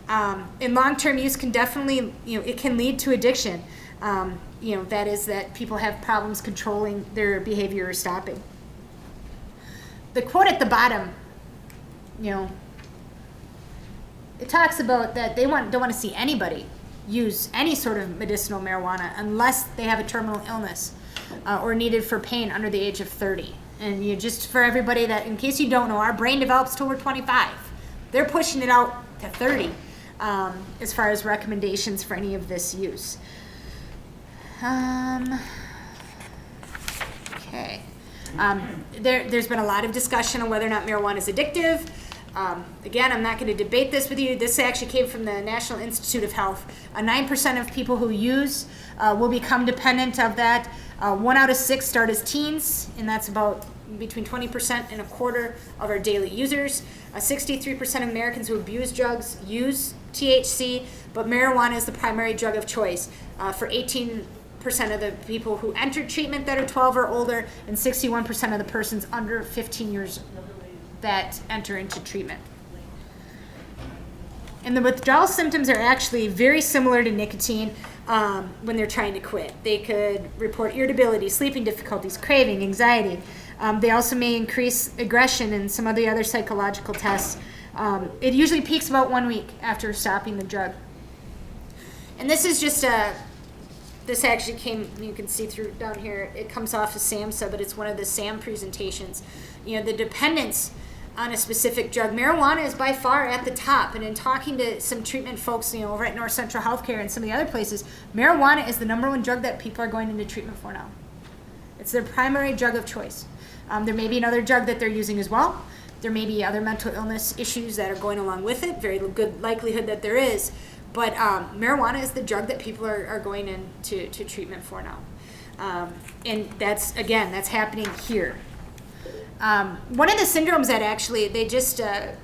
S2: And long-term use can definitely, it can lead to addiction. That is that people have problems controlling their behavior or stopping. The quote at the bottom, it talks about that they don't want to see anybody use any sort of medicinal marijuana unless they have a terminal illness or needed for pain under the age of 30. And just for everybody that, in case you don't know, our brain develops till we're 25. They're pushing it out to 30 as far as recommendations for any of this use. Okay. There's been a lot of discussion on whether or not marijuana is addictive. Again, I'm not going to debate this with you. This actually came from the National Institute of Health. 9% of people who use will become dependent of that. 1 out of 6 start as teens, and that's about between 20% and a quarter of our daily users. 63% of Americans who abuse drugs use THC, but marijuana is the primary drug of choice for 18% of the people who enter treatment that are 12 or older, and 61% of the persons under 15 years that enter into treatment. And the withdrawal symptoms are actually very similar to nicotine when they're trying to quit. They could report irritability, sleeping difficulties, craving, anxiety. They also may increase aggression and some of the other psychological tests. It usually peaks about 1 week after stopping the drug. And this is just this actually came, you can see through down here, it comes off of SAMHSA, but it's one of the SAM presentations. The dependence on a specific drug. Marijuana is by far at the top, and in talking to some treatment folks, over at North Central Healthcare and some of the other places, marijuana is the #1 drug that people are going into treatment for now. It's their primary drug of choice. There may be another drug that they're using as well. There may be other mental illness issues that are going along with it, very good likelihood that there is, but marijuana is the drug that people are going into treatment for now. And that's happening here. One of the syndromes that actually they just, I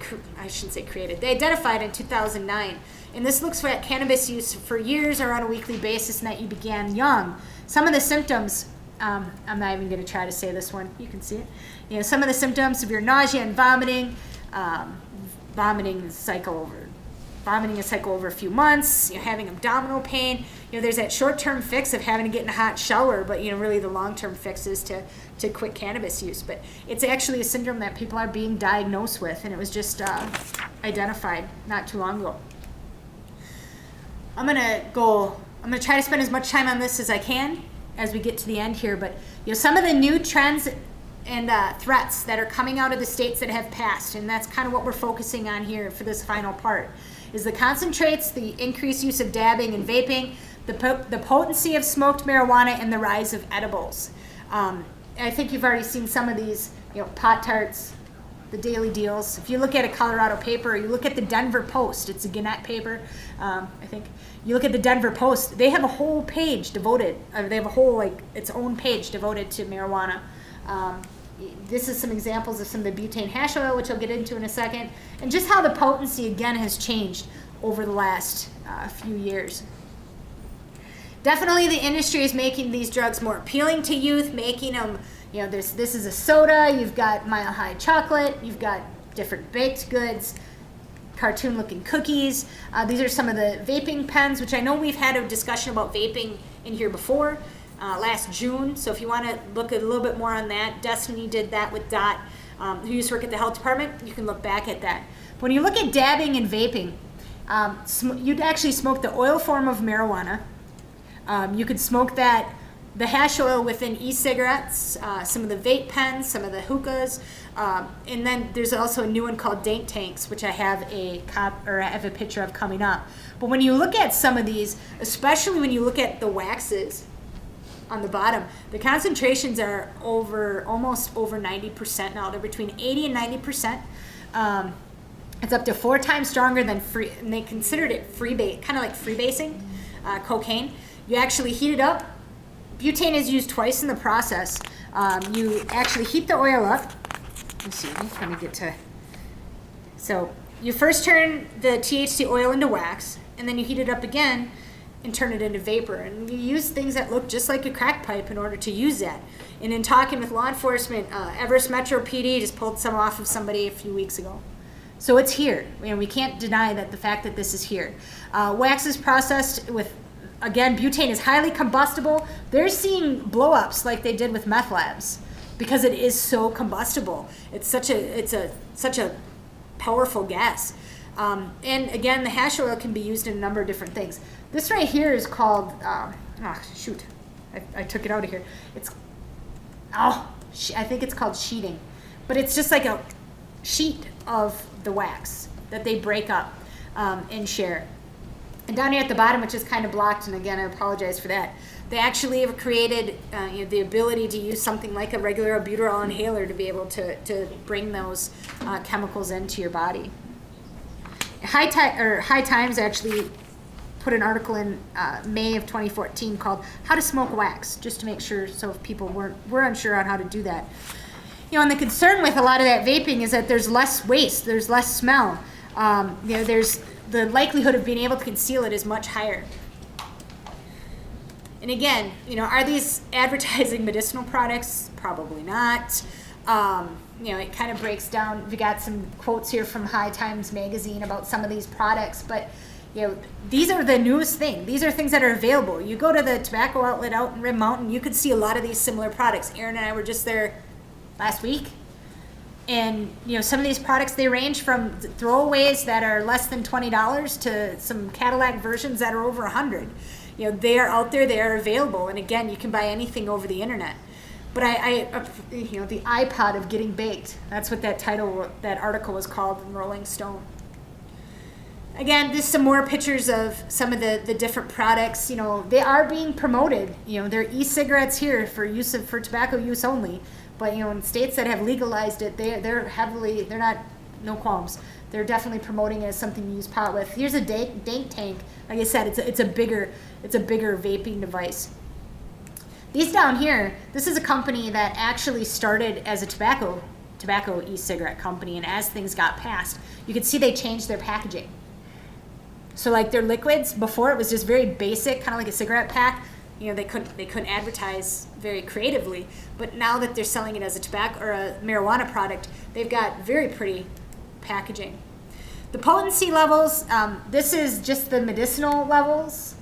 S2: shouldn't say created, they identified in 2009. And this looks at cannabis use for years or on a weekly basis, and that you began young. Some of the symptoms, I'm not even going to try to say this one. You can see it. You know, some of the symptoms: severe nausea and vomiting, vomiting a cycle over a few months. You know, having abdominal pain. You know, there's that short-term fix of having to get in a hot shower, but you know, really the long-term fix is to quit cannabis use. But it's actually a syndrome that people are being diagnosed with, and it was just identified not too long ago. I'm gonna try to spend as much time on this as I can as we get to the end here, but you know, some of the new trends and threats that are coming out of the states that have passed, and that's kind of what we're focusing on here for this final part, is the concentrates, the increased use of dabbing and vaping, the potency of smoked marijuana, and the rise of edibles. I think you've already seen some of these, you know, Pop-Tarts, the daily deals. If you look at a Colorado paper, or you look at the Denver Post, it's a Gannett paper, I think. You look at the Denver Post, they have a whole page devoted, they have a whole, like, its own page devoted to marijuana. This is some examples of some of the butane hash oil, which I'll get into in a second, and just how the potency, again, has changed over the last few years. Definitely the industry is making these drugs more appealing to youth, making them, you know, this is a soda, you've got Mile High chocolate, you've got different baked goods, cartoon-looking cookies. These are some of the vaping pens, which I know we've had a discussion about vaping in here before, last June. So if you want to look a little bit more on that, Destiny did that with Dot, who used to work at the health department. You can look back at that. When you look at dabbing and vaping, you'd actually smoke the oil form of marijuana. You could smoke the hash oil within e-cigarettes, some of the vape pens, some of the hookahs, and then there's also a new one called dank tanks, which I have a picture of coming up. But when you look at some of these, especially when you look at the waxes on the bottom, the concentrations are almost over 90% now. They're between 80 and 90%. It's up to 4 times stronger than free, and they considered it kind of like freebasing cocaine. You actually heat it up. Butane is used twice in the process. You actually heat the oil up. Let's see, let me get to. So you first turn the THC oil into wax, and then you heat it up again and turn it into vapor. And you use things that look just like a crack pipe in order to use that. And in talking with law enforcement, Everest Metro PD just pulled some off of somebody a few weeks ago. So it's here, and we can't deny that the fact that this is here. Wax is processed with, again, butane is highly combustible. They're seeing blow-ups like they did with meth labs because it is so combustible. It's such a powerful gas. And again, the hash oil can be used in a number of different things. This right here is called, I took it out of here. I think it's called sheeting. But it's just like a sheet of the wax that they break up and share. And down here at the bottom, which is kind of blocked, and again, I apologize for that, they actually have created the ability to use something like a regular albuterol inhaler to be able to bring those chemicals into your body. High Times actually put an article in May of 2014 called "How to Smoke Wax," just to make sure, so if people were unsure on how to do that. You know, and the concern with a lot of that vaping is that there's less waste, there's less smell. There's the likelihood of being able to conceal it is much higher. And again, are these advertising medicinal products? Probably not. It kind of breaks down. We got some quotes here from High Times magazine about some of these products, but these are the newest thing. These are things that are available. You go to the tobacco outlet out in Rim Mountain, you could see a lot of these similar products. Aaron and I were just there last week. And some of these products, they range from throwaways that are less than $20 to some Cadillac versions that are over $100. They are out there, they are available, and again, you can buy anything over the internet. But the iPod of getting baked, that's what that article was called in Rolling Stone. Again, just some more pictures of some of the different products. They are being promoted. They're e-cigarettes here for tobacco use only. But in states that have legalized it, they're not, no qualms. They're definitely promoting it as something to use pot with. Here's a dank tank. Like I said, it's a bigger vaping device. These down here, this is a company that actually started as a tobacco tobacco e-cigarette company, and as things got passed, you could see they changed their packaging. So like their liquids, before it was just very basic, kind of like a cigarette pack. You know, they couldn't advertise very creatively, but now that they're selling it as a tobacco or a marijuana product, they've got very pretty packaging. The potency levels, this is just the medicinal levels.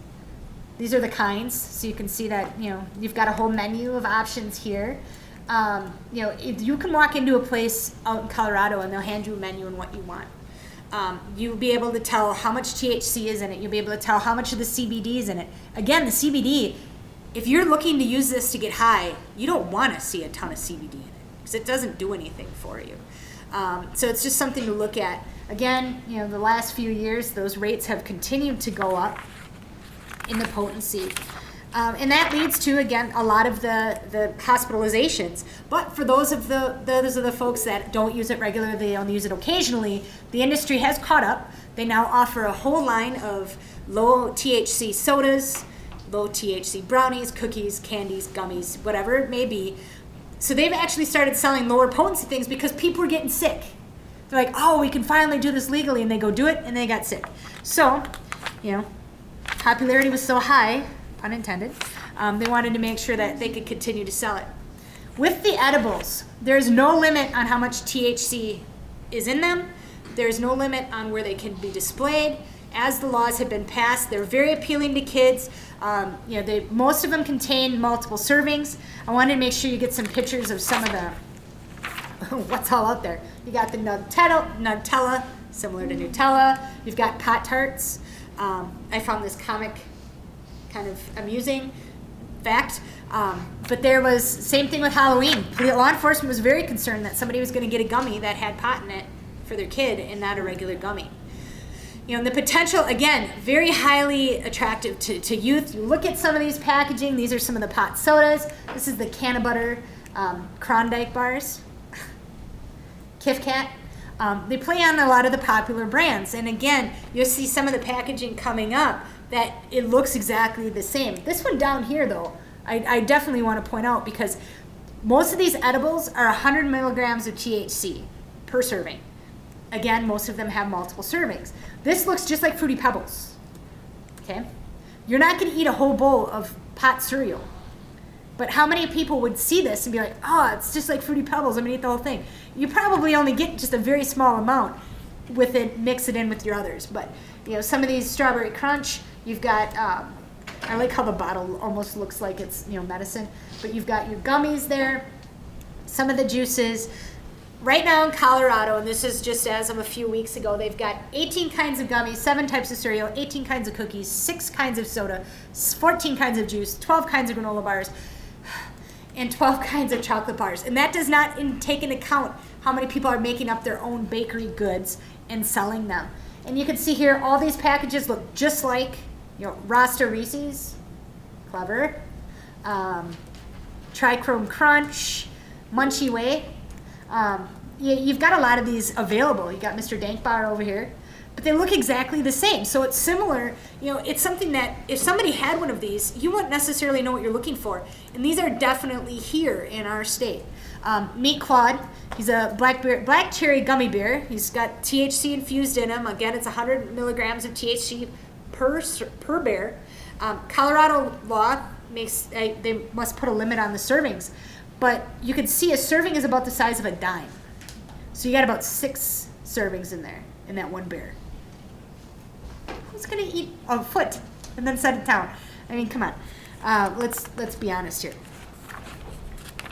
S2: These are the kinds, so you can see that, you know, you've got a whole menu of options here. You know, you can walk into a place out in Colorado and they'll hand you a menu and what you want. You'll be able to tell how much THC is in it. You'll be able to tell how much of the CBD is in it. Again, the CBD, if you're looking to use this to get high, you don't want to see a ton of CBD in it because it doesn't do anything for you. So it's just something to look at. Again, you know, the last few years, those rates have continued to go up in the potency. And that leads to, again, a lot of the hospitalizations. But for those of the folks that don't use it regularly, they only use it occasionally, the industry has caught up. They now offer a whole line of low THC sodas, low THC brownies, cookies, candies, gummies, whatever it may be. So they've actually started selling lower potency things because people are getting sick. They're like, oh, we can finally do this legally, and they go do it, and they got sick. So, you know, popularity was so high, pun intended, they wanted to make sure that they could continue to sell it. With the edibles, there's no limit on how much THC is in them. There's no limit on where they can be displayed. As the laws have been passed, they're very appealing to kids. You know, most of them contain multiple servings. I wanted to make sure you get some pictures of some of the what's all out there. You got the Nutella, similar to Nutella. You've got Pop-Tarts. I found this comic kind of amusing fact. But there was, same thing with Halloween. Law enforcement was very concerned that somebody was going to get a gummy that had pot in it for their kid and not a regular gummy. You know, and the potential, again, very highly attractive to youth. You look at some of these packaging. These are some of the pot sodas. This is the Canna Butter Klondike bars. Kit Kat. They play on a lot of the popular brands. And again, you'll see some of the packaging coming up that it looks exactly the same. This one down here, though, I definitely want to point out because most of these edibles are 100 milligrams of THC per serving. Again, most of them have multiple servings. This looks just like Fruity Pebbles, okay? You're not going to eat a whole bowl of pot cereal. But how many people would see this and be like, oh, it's just like Fruity Pebbles, I'm going to eat the whole thing. You probably only get just a very small amount with it, mix it in with your others. But, you know, some of these Strawberry Crunch, you've got, I like how the bottle almost looks like it's, you know, medicine. But you've got your gummies there, some of the juices. Right now in Colorado, and this is just as of a few weeks ago, they've got 18 kinds of gummies, 7 types of cereal, 18 kinds of cookies, 6 kinds of soda, 14 kinds of juice, 12 kinds of granola bars, and 12 kinds of chocolate bars. And that does not take into account how many people are making up their own bakery goods and selling them. And you can see here, all these packages look just like, you know, Rasta Reese's, clever, Trichrome Crunch, Munchie Way. You've got a lot of these available. You got Mr. Dank Bar over here, but they look exactly the same. So it's similar. You know, it's something that if somebody had one of these, you wouldn't necessarily know what you're looking for. And these are definitely here in our state. Meat Quad. He's a black cherry gummy bear. He's got THC infused in him. Again, it's 100 milligrams of THC per bear. Colorado law makes they must put a limit on the servings. But you can see a serving is about the size of a dime. So you got about 6 servings in there, in that one bear. Who's gonna eat a foot and then set it down? I mean, come on. Let's be honest here.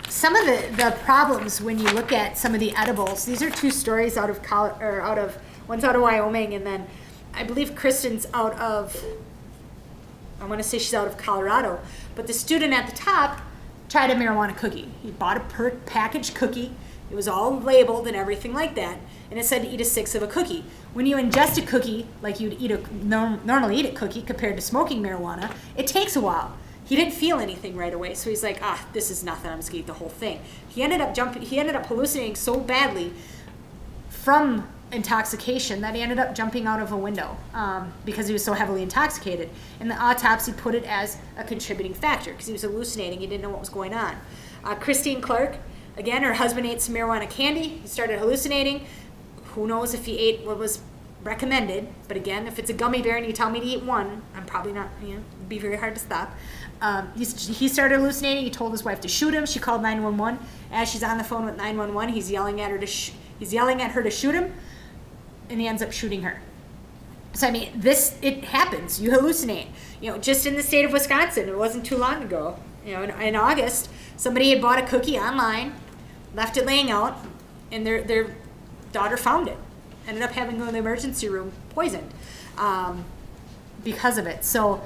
S2: Some of the problems when you look at some of the edibles, these are 2 stories out of one's out of Wyoming, and then I believe Kristen's out of, I want to say she's out of Colorado, but the student at the top tried a marijuana cookie. He bought a packaged cookie. It was all labeled and everything like that, and it said to eat a 1/6 of a cookie. When you ingest a cookie, like you'd normally eat a cookie compared to smoking marijuana, it takes a while. He didn't feel anything right away, so he's like, this is nothing, I'm just gonna eat the whole thing. He ended up hallucinating so badly from intoxication that he ended up jumping out of a window because he was so heavily intoxicated. And the autopsy put it as a contributing factor because he was hallucinating. He didn't know what was going on. Christine Clark, Again, her husband ate some marijuana candy. He started hallucinating. Who knows if he ate what was recommended, but again, if it's a gummy bear and you tell me to eat one, I'm probably not, it'd be very hard to stop. He started hallucinating. He told his wife to shoot him. She called 911. As she's on the phone with 911, he's yelling at her to shoot him, and he ends up shooting her. So I mean, it happens. You hallucinate. Just in the state of Wisconsin, it wasn't too long ago. In August, somebody had bought a cookie online, left it laying out, and their daughter found it. Ended up having to go to the emergency room, poisoned, because of it. So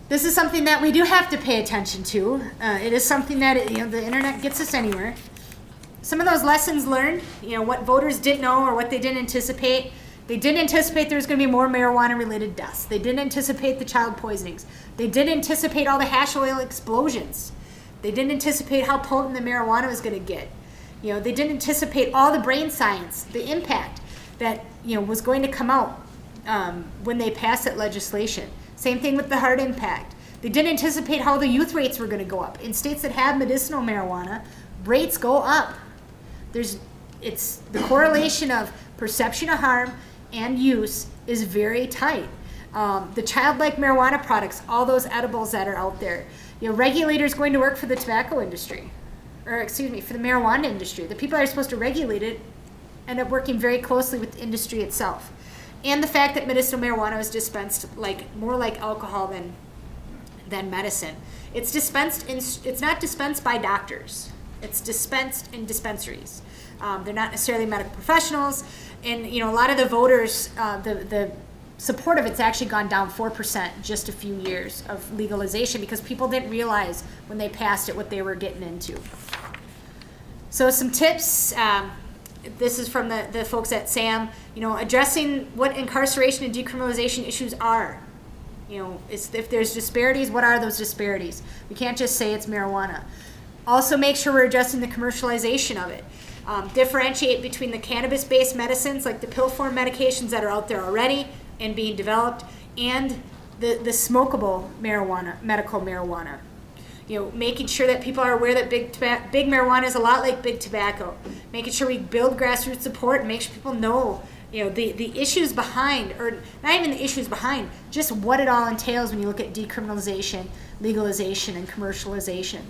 S2: this is something that we do have to pay attention to. It is something that the internet gets us anywhere. Some of those lessons learned, what voters didn't know or what they didn't anticipate. They didn't anticipate there was going to be more marijuana-related deaths. They didn't anticipate the child poisonings. They didn't anticipate all the hash oil explosions. They didn't anticipate how potent the marijuana was going to get. They didn't anticipate all the brain science, the impact that was going to come out when they passed that legislation. Same thing with the heart impact. They didn't anticipate how the youth rates were going to go up. In states that have medicinal marijuana, rates go up. It's the correlation of perception of harm and use is very tight. The childlike marijuana products, all those edibles that are out there, regulators going to work for the tobacco industry, for the marijuana industry. The people that are supposed to regulate it end up working very closely with the industry itself. And the fact that medicinal marijuana is dispensed more like alcohol than medicine. It's not dispensed by doctors. It's dispensed in dispensaries. They're not necessarily medical professionals. And a lot of the voters, the support of it's actually gone down 4% just a few years of legalization because people didn't realize when they passed it what they were getting into. So some tips. This is from the folks at SAM, addressing what incarceration and decriminalization issues are. If there's disparities, what are those disparities? We can't just say it's marijuana. Also make sure we're addressing the commercialization of it. Differentiate between the cannabis-based medicines, like the pill form medications that are out there already and being developed, and the smokable marijuana, medical marijuana. Making sure that people are aware that big marijuana is a lot like big tobacco. Making sure we build grassroots support and make sure people know, the issues behind, or not even the issues behind, just what it all entails when you look at decriminalization, legalization, and commercialization.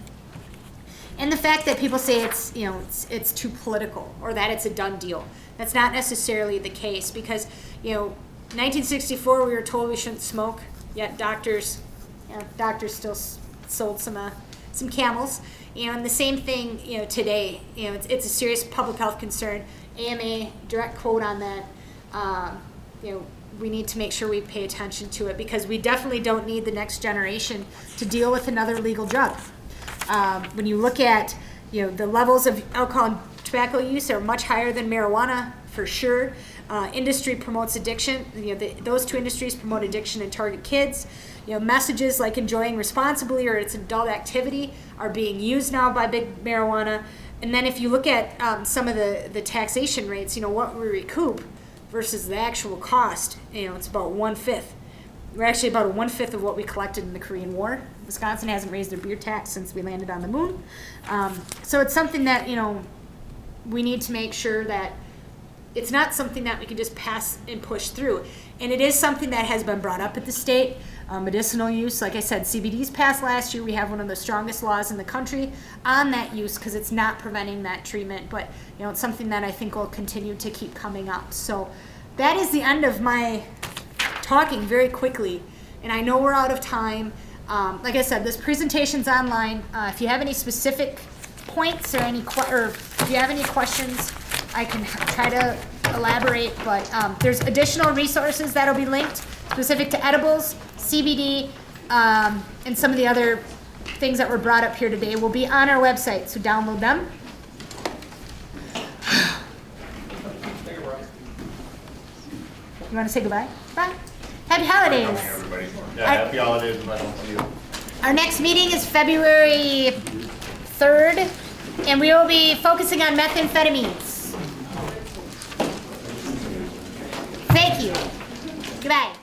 S2: And the fact that people say it's too political or that it's a done deal. That's not necessarily the case because, 1964 we were told we shouldn't smoke, yet doctors still sold some Camels, and the same thing today. It's a serious public health concern. AMA direct quote on that. We need to make sure we pay attention to it because we definitely don't need the next generation to deal with another legal drug. When you look at the levels of alcohol and tobacco use are much higher than marijuana for sure. Industry promotes addiction. Those two industries promote addiction and target kids. Messages like enjoying responsibly or it's adult activity are being used now by big marijuana. And then if you look at some of the taxation rates, what we recoup versus the actual cost, it's about 1/5. We're actually about 1/5 of what we collected in the Korean War. Wisconsin hasn't raised their beer tax since we landed on the moon. So it's something that, we need to make sure that it's not something that we can just pass and push through. And it is something that has been brought up at the state. Medicinal use, like I said, CBD's passed last year. We have one of the strongest laws in the country on that use because it's not preventing that treatment. But, it's something that I think will continue to keep coming up. So that is the end of my talking very quickly. And I know we're out of time. Like I said, this presentation's online. If you have any specific points or if you have any questions, I can try to elaborate. But there's additional resources that'll be linked specific to edibles, CBD, and some of the other things that were brought up here today will be on our website, so download them. You want to say goodbye? Bye. Happy holidays.
S1: Everybody. Yeah, happy holidays if I don't see you.
S2: Our next meeting is February 3rd, and we will be focusing on methamphetamines. Thank you. Goodbye.